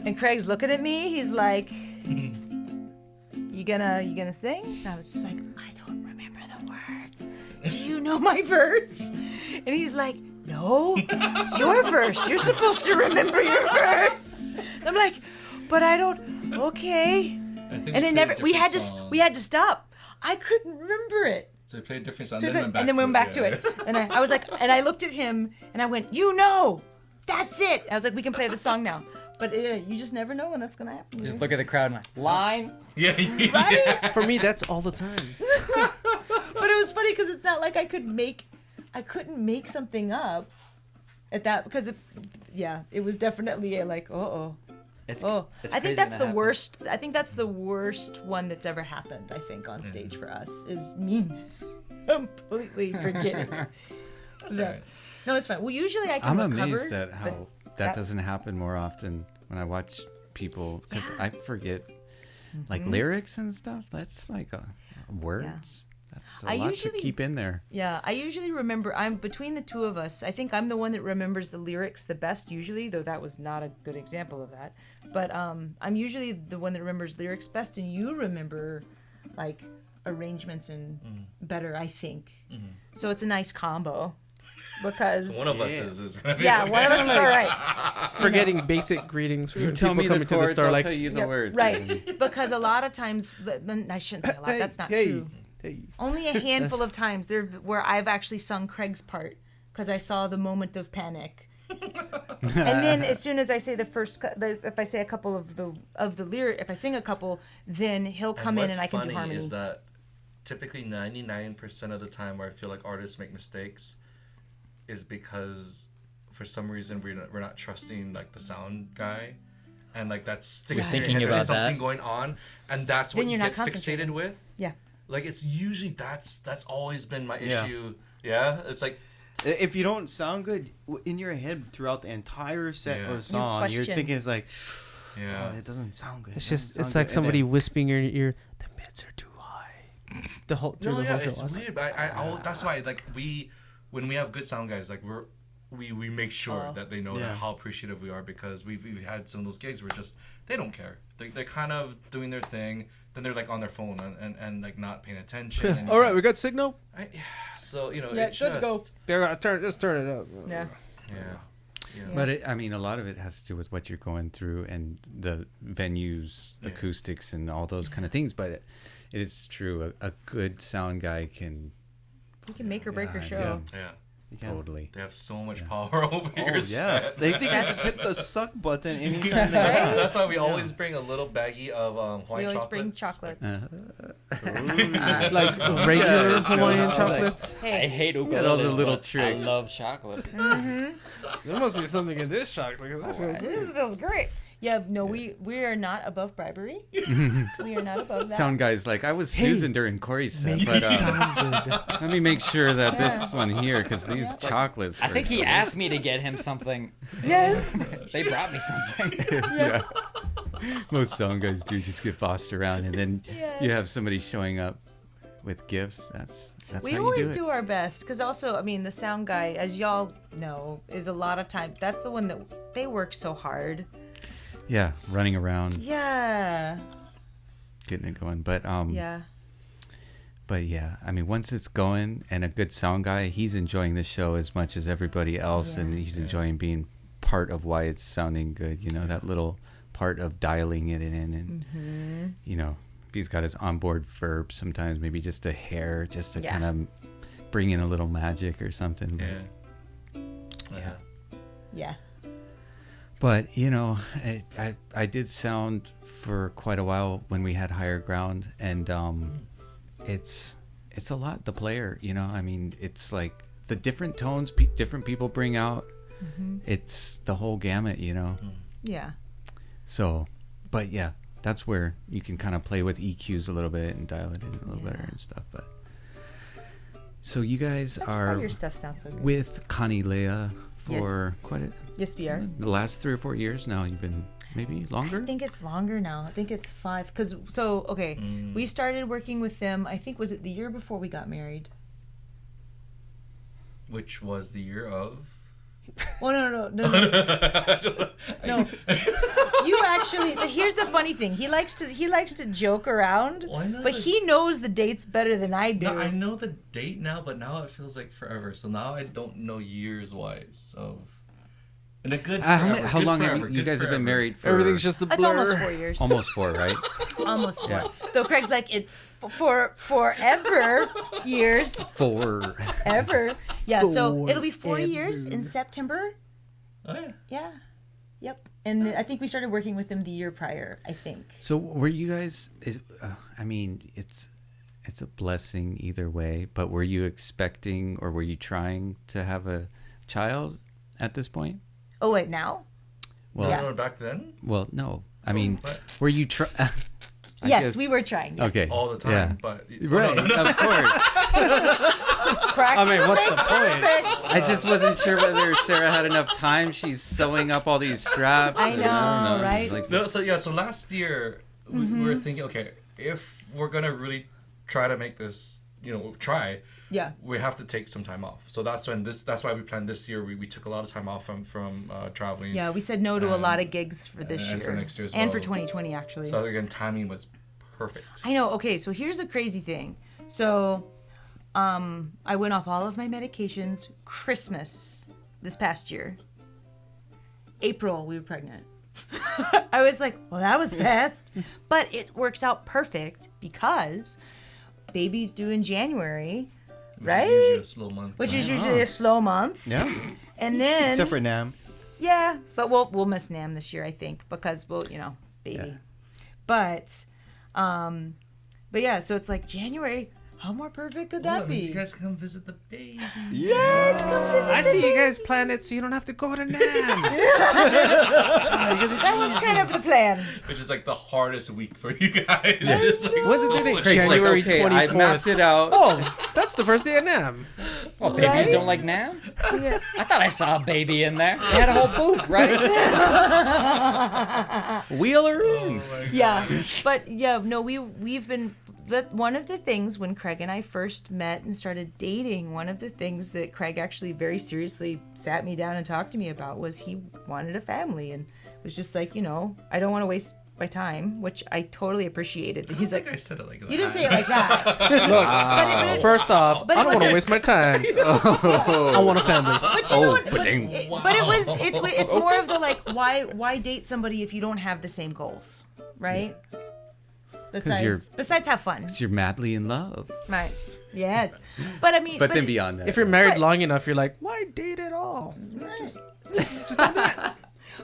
and Craig's looking at me. He's like, "You gonna sing?" And I was just like, "I don't remember the words. Do you know my verse?" And he's like, "No, it's your verse. You're supposed to remember your verse." And I'm I'm like, but I don't. Okay. And it never. We had to stop. I couldn't remember it. So we played a different song, So and then we went back to it. And I was like, and I looked at him, and I went, that's it. I was like, we can play the song now. But you just never know when that's gonna happen. Just look at the crowd and like, line. Yeah. Right? For me, that's all the time. But it was funny because it's not like I couldn't make something up at that because it was definitely a like, It's I think that's the worst. I think that's the worst one that's ever happened. I think on stage for us is me completely forgetting. That's all right. No, it's fine. Well, usually I can I'm recover. amazed at how that doesn't happen more often when I watch people because I forget like lyrics and stuff. That's like words. That's a lot to keep in there. Yeah, I usually remember. I'm between the two of us. I think I'm the one that remembers the lyrics the best usually, though that was not a good example of that. But I'm usually the one that remembers lyrics best, and you remember like arrangements and better, I think. So it's a nice combo. Because one of us is gonna be one of us is all right. Forgetting basic greetings. You tell me the chords, I'll tell you the words. Right, because a lot of times, I shouldn't say a lot. That's not true. Only a handful of times there where I've actually sung Craig's part because I saw the moment of panic. And then as soon as I say if I say a couple of the lyric, if I sing a couple, then he'll come in and I can do harmony. What's funny is that typically 99% of the time where I feel like artists make mistakes is because for some reason we're not trusting like the sound guy, and like that's thinking about something going on, and that's what you get fixated with. Yeah. Like it's usually that's always been my issue. Yeah, it's like if you don't sound good in your head throughout the entire set or song, you're thinking it's like, it doesn't sound good. It's like somebody whispering in your ear, the mids are too high. The whole show. It's weird. But that's why like when we have good sound guys, like we make sure that they know how appreciative we are because we've had some of those gigs where just they don't care. They're kind of doing their thing. Then they're like on their phone and like not paying attention. All right, we got signal. So it's good just to go. Just turn it up. Yeah. But a lot of it has to do with what you're going through and the venues, acoustics, and all those kind of things. But it is true. A good sound guy can. He can make or break your show. Yeah. Totally. They have so much power over your set. They can hit the suck button anytime they want. That's why we always bring a little baggie of Hawaiian chocolates. Bring chocolates. Like regular Hawaiian chocolates. I hate ukulele. All the little tricks. I love chocolate. There must be something in this chocolate. This feels great. Yeah, no, we are not above bribery. We are not above that. Sound guys, like I was snoozing during Corey's set, but let me make sure that this one here, because these chocolates. I think he asked me to get him something. Yes. They brought me something. Yeah. Most sound guys do just get bossed around, and then you have somebody showing up with gifts. That's we how always you do our best because also, I mean, the sound guy, as y'all know, is a lot of time. That's the one that they work so hard. Yeah, running around. Yeah. Getting it going, but But yeah, I mean, once it's going and a good sound guy, he's enjoying the show as much as everybody else, and he's enjoying being part of why it's sounding good. You know, that little part of dialing it in, and you know, if he's got his onboard verb, sometimes maybe just a hair, just to kind of bring in a little magic or something. Yeah. But you know, I did sound for quite a while when we had Higher Ground, and it's a lot. The player, you know, I mean, it's like the different tones different people bring out. It's the whole gamut, you know. Yeah. So, but yeah, that's where you can kind of play with EQs a little bit and dial it in a little better and stuff. But so you guys are your stuff sounds so good. with Connie Leah for quite a we are. The last 3 or 4 years now. You've been maybe longer. I think it's longer now. I think it's 5. We started working with them. I think was it the year before we got married. Which was the year of. Well, no. No. You actually. Here's the funny thing. He likes to joke around, but he knows the dates better than I do. No, I know the date now, but now it feels like forever. So now I don't know years wise of. And a good how long have you guys have been married for? Everything's just a blur. That's almost 4 years. Almost 4, right? Almost 4. Yeah. Though Craig's like, it for forever years. 4. Ever. Yeah, so it'll be 4 years in September. Oh, yeah. Yeah. Yep. And I think we started working with them the year prior, I think. So were you guys, I mean, it's a blessing either way, but were you expecting or were you trying to have a child at this point? Oh, wait, now? Well, Yeah. Back then? Well, no. I mean, were you Yes, we were trying. Yes. Okay. All the time, Yeah. but... Right, of course. I mean, what's the point? I just wasn't sure whether Sarah had enough time. She's sewing up all these straps. I know, right? Like, No, so last year we were thinking, okay, if we're gonna really try to make this, try, Yeah. we have to take some time off. So that's why we planned this year. We took a lot of time off from traveling. Yeah, we said no to a lot of gigs for this year. And for next year as And for well. 2020, actually. So again, timing was perfect. I know. Okay, so here's the crazy thing. So, I went off all of my medications Christmas this past year. April, we were pregnant. I was like, well, that was fast. But it works out perfect because baby's due in January, right? Usually a slow month. Which is usually a slow month. Yeah. And then... Except for Nam. Yeah, but we'll miss Nam this year, I think, because we'll, baby. Yeah. But yeah, so it's like January. How more perfect could that be? You guys come visit the baby. Yes, come visit I the see you baby. guys plan it so you don't have to go to Nam. That was kind of the plan. Which is like the hardest week for you guys. It's like When's the so date? much- January okay, I 24th. mapped it out. Oh, that's the first day of Nam. Oh, babies don't like Nam? Yeah. I thought I saw a baby in there. They had a whole booth, right? Wheel her in. Yeah, but yeah, no, we've been. One of the things when Craig and I first met and started dating, one of the things that Craig actually very seriously sat me down and talked to me about was he wanted a family and was just like, I don't want to waste my time, which I totally appreciated. He's I like, think I said it like that. you didn't say it like that. Look, first off, But it I don't want to wasn't- waste my time. I want a family. But you know what? But Wow. it's more of the like, why date somebody if you don't have the same goals, right? Besides have fun, You're madly in love. right? Yes, but I mean, But then beyond that. If you're married But- long enough, you're like, why date at all?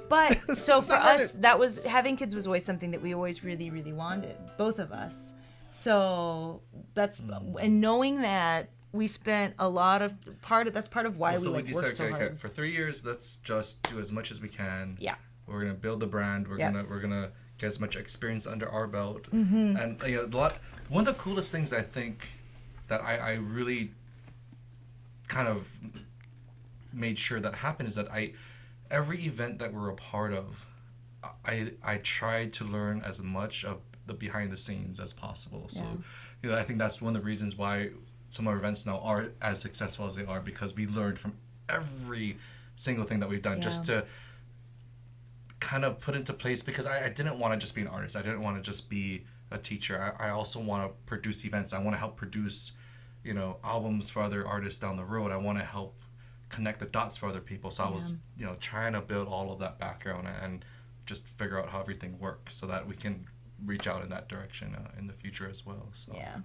But so for us, that was having kids was always something that we always really, really wanted, both of us. So that's and knowing that we spent a lot of that's part of why we So we worked decided, so okay, hard. for 3 years, let's just do as much as we can. Yeah. We're gonna build the brand. We're Yeah. gonna get as much experience under our belt. Mm-hmm. And one of the coolest things that I think that I really kind of made sure that happened is that every event that we're a part of, I tried to learn as much of the behind the scenes as possible. So, I think that's one of the reasons why some of our events now are as successful as they are, because we learned from every single thing that we've done just to kind of put into place, because I didn't want to just be an artist. I didn't want to just be a teacher. I also want to produce events. I want to help produce, albums for other artists down the road. I want to help connect the dots for other people. So I was, trying to build all of that background and just figure out how everything works so that we can reach out in that direction in the future as well. So. Yeah.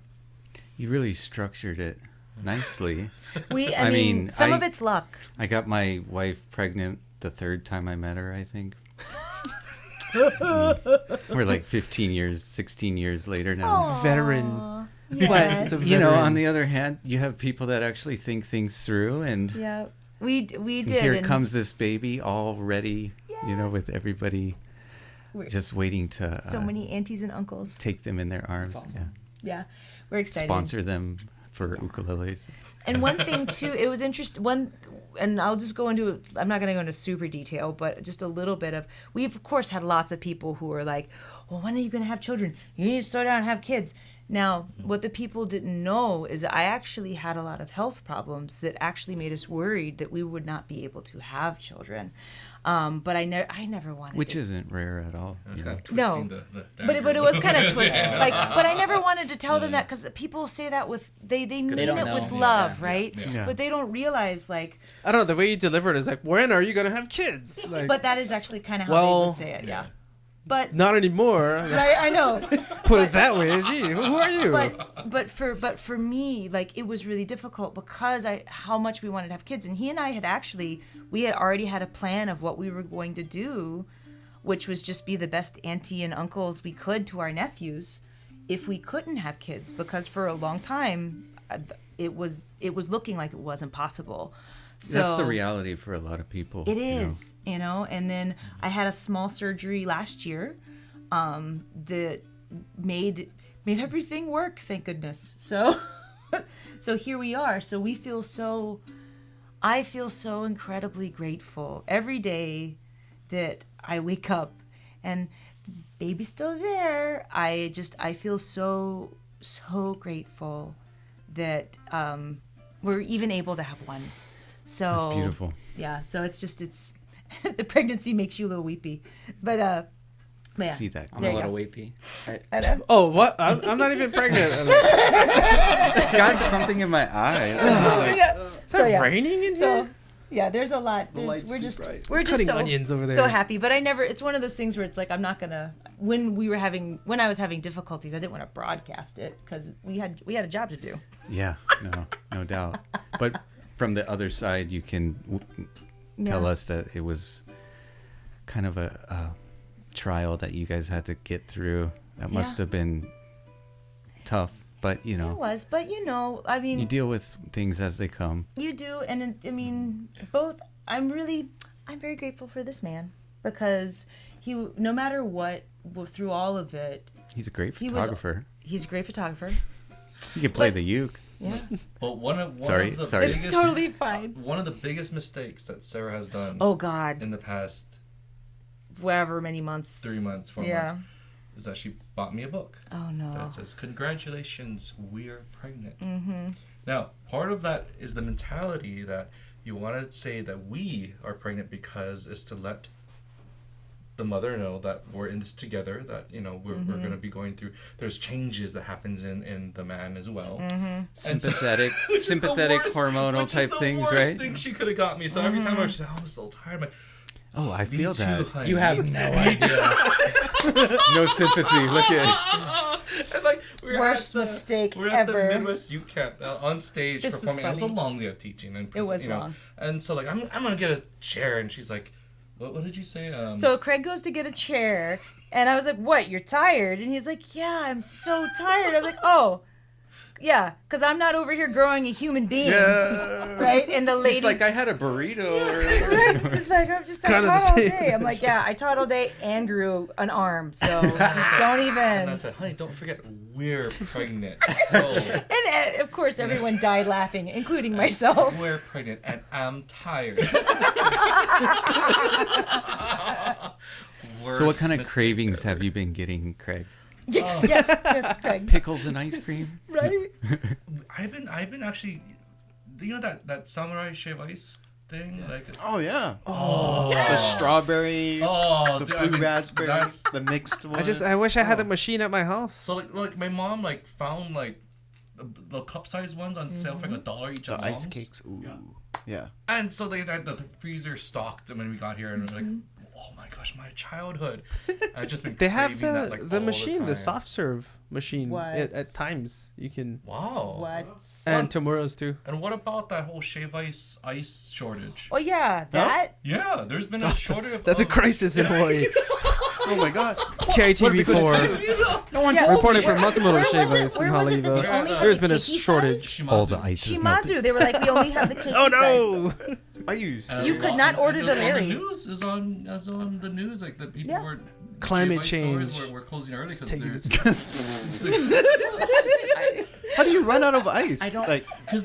You really structured it nicely. I mean, some of it's luck. I got my wife pregnant the third time I met her, I think. We're like 16 years later now. Veteran. Yes. But, on the other hand, you have people that actually think things through, and Yeah, we did. here and comes this baby all ready, with everybody We're- just waiting to so many aunties and uncles. take them in their arms. That's awesome. Yeah, we're excited. Sponsor them for ukuleles. And one thing too, it was interesting. And I'll just go into. I'm not going to go into super detail, but just a little bit of. We've of course had lots of people who are like, "Well, when are you going to have children? You need to slow down and have kids." Now, what the people didn't know is I actually had a lot of health problems that actually made us worried that we would not be able to have children. But I never wanted. Which isn't rare at all. Kind of No. twisting the But it was kind of twisted. But I never wanted to tell them that because people say that with they mean They don't it know. with love. right? Yeah. But they don't realize, like, I don't know, the way you deliver it is like, when are you gonna have kids? Like, but that is actually kind of how well, they would say it, yeah. But not anymore. right, I know. Put it that way. Gee, who are you? But for me, like, it was really difficult because how much we wanted to have kids, and he and I had already had a plan of what we were going to do, which was just be the best auntie and uncles we could to our nephews if we couldn't have kids, because for a long time it was looking like it wasn't possible. So that's the reality for a lot of people. It is, and then I had a small surgery last year that made everything work, thank goodness. So here we are. So I feel so incredibly grateful every day that I wake up and baby's still there. I feel so grateful that we're even able to have one. So that's beautiful. Yeah, so it's the pregnancy makes you a little weepy, but yeah. See that? I'm a little weepy. I know. Oh, what? I'm not even pregnant. It's got something in my eye. Is it raining in here? Yeah, there's a lot. We're just cutting so, onions over there. So happy, but it's one of those things where it's like I'm not gonna. When I was having difficulties, I didn't want to broadcast it because we had a job to do. Yeah, no doubt. But from the other side, you can tell us that it was kind of a trial that you guys had to get through. That must have been tough, but it was. But I mean, you deal with things as they come. You do, and I mean, both. I'm very grateful for this man because no matter what, through all of it, he's a great photographer. He's a great photographer. He can play the uke. Yeah. Well, one of the sorry. biggest, it's totally fine. One of the biggest mistakes that Sarah has done. Oh God. In the past, however many months. 3 months, 4 months, is that she bought me a book. Oh no. That says, "Congratulations, we're pregnant." Mm-hmm. Now, part of that is the mentality that you want to say that we are pregnant because is to let the mother know that we're in this together, that we're going to be going through, there's changes that happens in the man as well. Mm-hmm. Sympathetic hormonal type things, right? Worst thing she could have got me. So every time I was just like, I'm so tired, I'm like, oh, I feel that. Honey. You have no idea. No sympathy. Look at and like worst mistake we're ever. At the Midwest Youth Camp on stage this performing. It was a long day of teaching, and it was long. And so like I'm gonna get a chair, and she's like, What did you say? So Craig goes to get a chair, and I was like, "What? You're tired?" And he's like, "Yeah, I'm so tired." I was like, "Oh, yeah, because I'm not over here growing a human being, right?" And the ladies, he's like, "I had a burrito earlier." Right? He's like, I taught all day. I'm like, "Yeah, I taught all day and grew an arm, so just don't even." And I said, "Honey, don't forget, we're pregnant." So, and of course, everyone died laughing, including myself. We're pregnant, and I'm tired. So what kind of cravings have you been getting, Craig? Yes, Craig. Pickles and ice cream? Right? I've been actually, that samurai shave ice thing? Like, oh yeah. Oh. The strawberry. Oh, the blue raspberry. That's the mixed one. I wish I had a machine at my house. So like my mom found the cup size ones on sale for like $1 each. The ice cakes. Ooh. Yeah. And so they had the freezer stocked when we got here, and it was like, oh my gosh, my childhood. I've just been. They have the machine, the soft serve machine. What? At times you can. Wow. What? And tomorrow's too. And what about that whole shave ice shortage? Oh yeah, that. Yeah, there's been a shortage of. That's a crisis in Hawaii. Oh my god. KTV4. No one reporting for Matsumoto shave ice in Haleiwa. There's been a shortage. All the ice is melted. Shimazu. They were like, we only have the cake Oh no! size. Are you serious? You could not order the Larry. The news is on the news, like the people were Climate shave ice change. stores were closing early because How do you run out of ice? I don't. because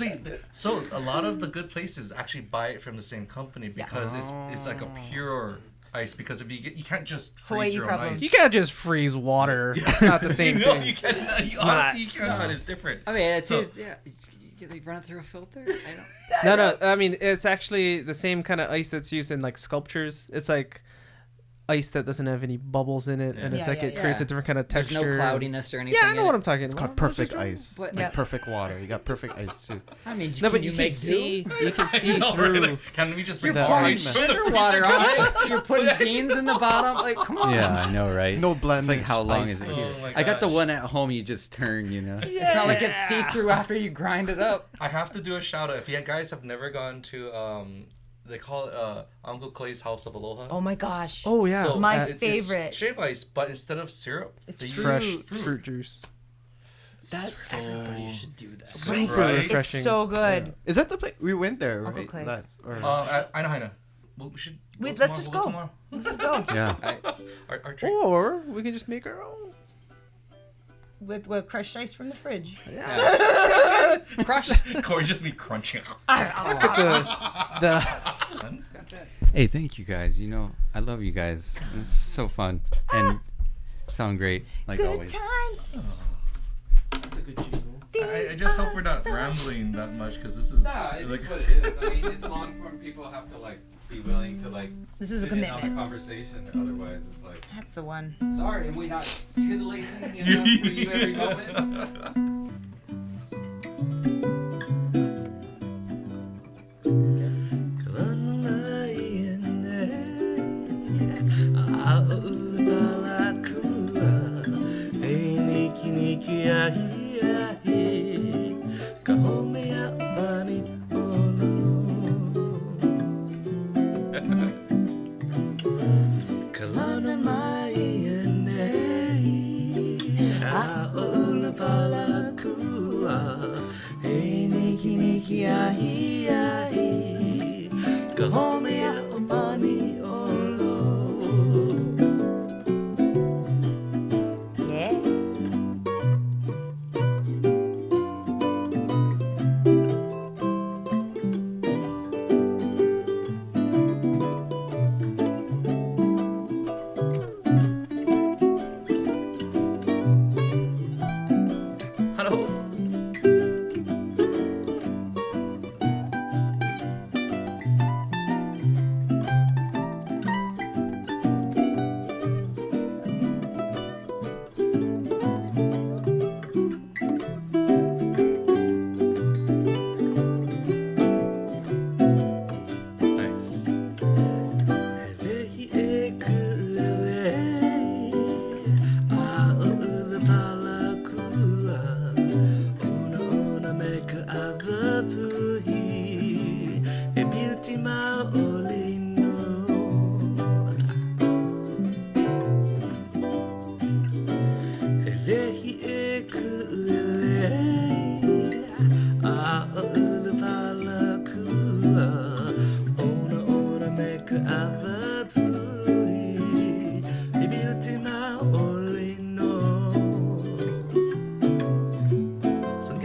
so a lot of the good places actually buy it from the same company because it's like a pure ice, because if you can't just freeze your own ice. You can't just freeze water. It's not the same No, thing. you cannot. Honestly, you cannot. It's different. I mean, it's So- they run it through a filter. I don't. No. I mean, it's actually the same kind of ice that's used in like sculptures. It's like ice that doesn't have any bubbles in it, and it's like it creates a different kind of texture. There's no cloudiness or anything. Yeah, I know what I'm talking It's about. called perfect ice, But- like perfect water. You got perfect ice too. I mean, No, can but you you make can see. You can see No, through. really. Can we just bring You're the pouring ice from the sugar freezer? water on it. You're putting beans in the bottom. Like, come on. Yeah, I know, right? No blend. It's like, how long is it? Oh my I got the gosh. one at home. You just turn, you know. It's not like it's see-through after you grind it up. I have to do a shout out. If you guys have never gone to they call it Uncle Clay's House of Aloha. Oh my gosh. Oh yeah, So My it's favorite. shave ice, but instead of syrup, It's they use fresh fruit juice. Everybody should do that. Super Right? refreshing. It's so good. Is that the place we went there? Uncle Right? Clay's. Or At Aina. Well, we should. Wait, go let's just tomorrow. go. We'll Let's just go. Yeah. Our treat. Or we can just make our own. With crushed ice from the fridge. Crush. Corey's just me crunching. The Hey, thank you guys. You know, I love you guys. It's so fun and sound great like Good always. times. That's a good jingle. I just hope we're not rambling that much because this is like. what it is. I mean, it's long form. People have to like be willing to like. This is a sit in on commitment. the conversation. Otherwise, it's like. That's the one. Sorry, am we not titillating enough for you every moment? Yeah. Hello.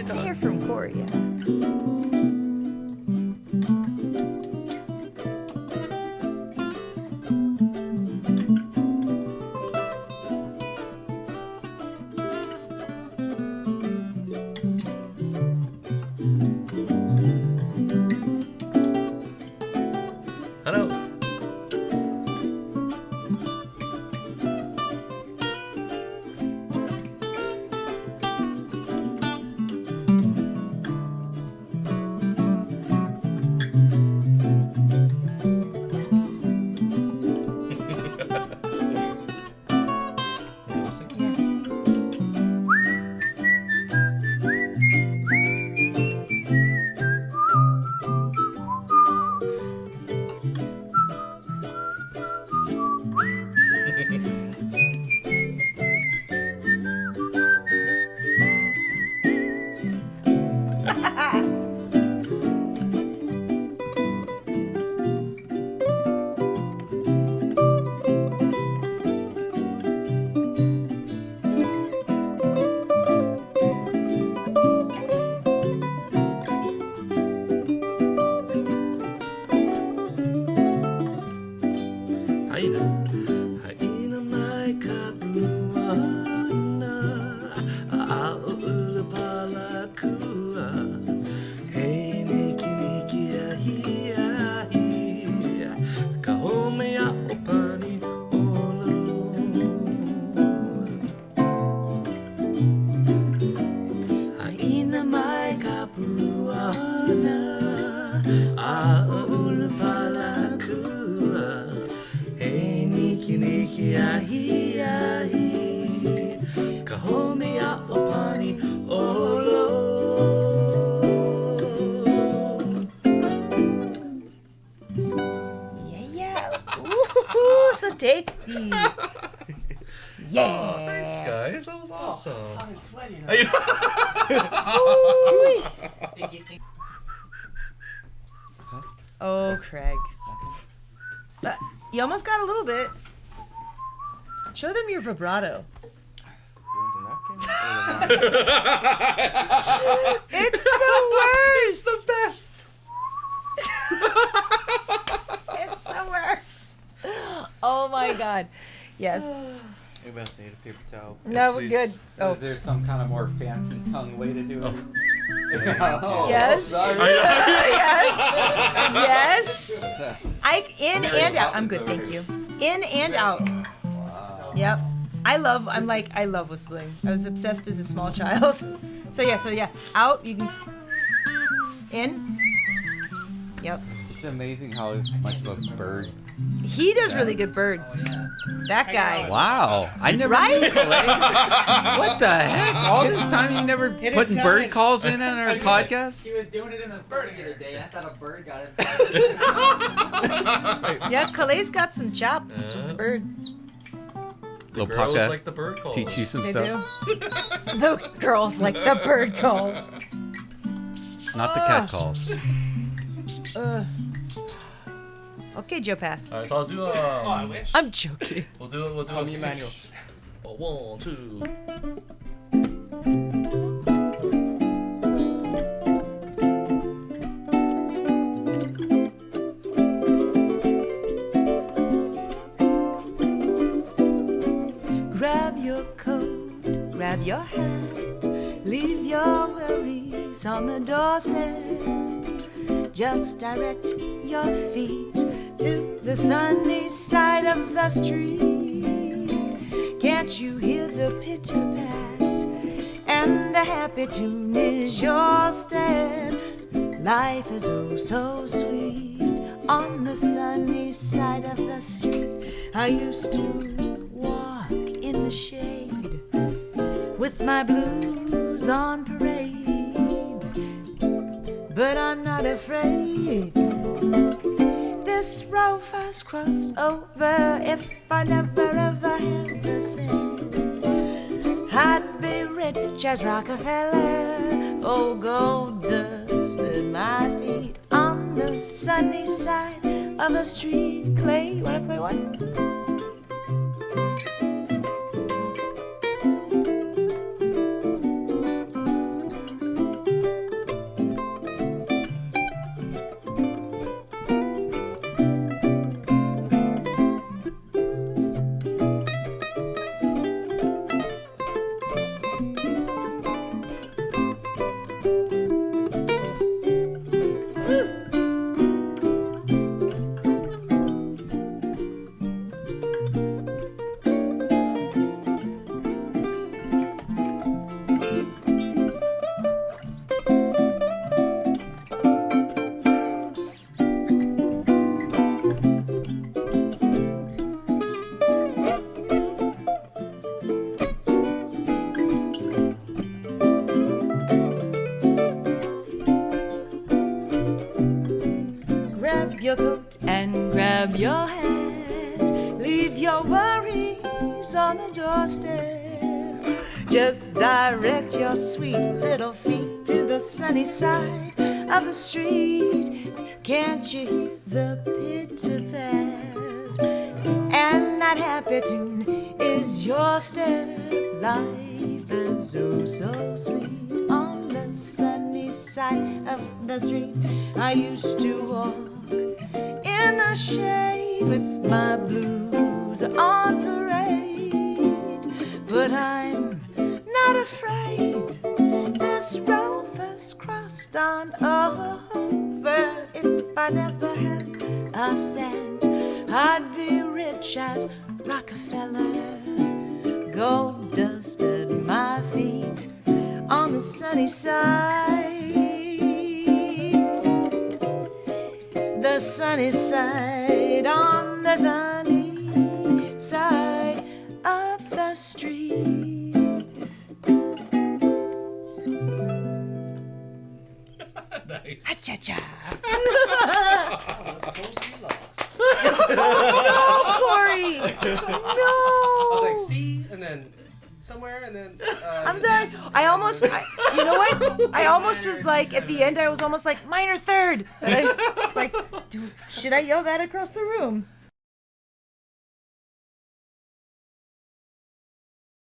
I hear from Corey. Yeah. Hello. Yeah. Oh, thanks, guys. That was awesome. I'm sweaty. Oh, Craig. You almost got a little bit. Show them your vibrato. It's the worst. It's the best. It's the worst. Oh my God. Yes. Anybody else need a paper towel? No, please. good. Oh. Is there some kind of more fancy tongue way to do it? Yes. Yes. In and out. I'm good, thank you. In and out. Yep. I love whistling. I was obsessed as a small child. So yeah. Out, you can. In. Yep. It's amazing how much of a bird. He does really good birds. That guy. Wow. I never Right? knew Calais. What the heck? All this time you never putting bird calls in on our podcast? He was doing it in the bird the other day, and I thought a bird got inside. Yeah, Calais got some chops with the birds. The Little girls Pucka like the bird calls. teach you some They stuff. do. The girls like the bird calls. Not the cat calls. Okay, Joe Pass. All right, so I'll do I wish. I'm joking. We'll do a Call me Emmanuel. 6. 1, 2. Grab your coat, grab your hat, leave your worries on the doorstep. Just direct your feet to the sunny side of the street. Can't you hear the pitter-pat? And a happy tune is your step. Life is oh so sweet on the sunny side of the street. I used to walk in the shade with my blues on parade. But I'm not afraid. This road first crossed over. If I never ever had the cent, I'd be rich as Rockefeller. Oh, gold dust at my feet on the sunny side of the street. Clay, you wanna play one? Your coat and grab your hat. Leave your worries on the doorstep. Just direct your sweet little feet to the sunny side of the street. Can't you hear the pitter-pat? And that happy tune is your step. Life is oh so sweet on the sunny side of the street. I used to walk in the shade with my blues on parade, but I'm not afraid. This road first crossed on over. If I never had a cent, I'd be rich as Rockefeller. Gold dust at my feet on the sunny side. The sunny side, on the sunny side of the street. Nice. Ha-cha-cha. I was totally lost. No, Corey. I was No. like, see? And somewhere, and then. I'm sorry. You know what? I almost was like at the end. I was almost like minor third. And I was like, should I yell that across the room?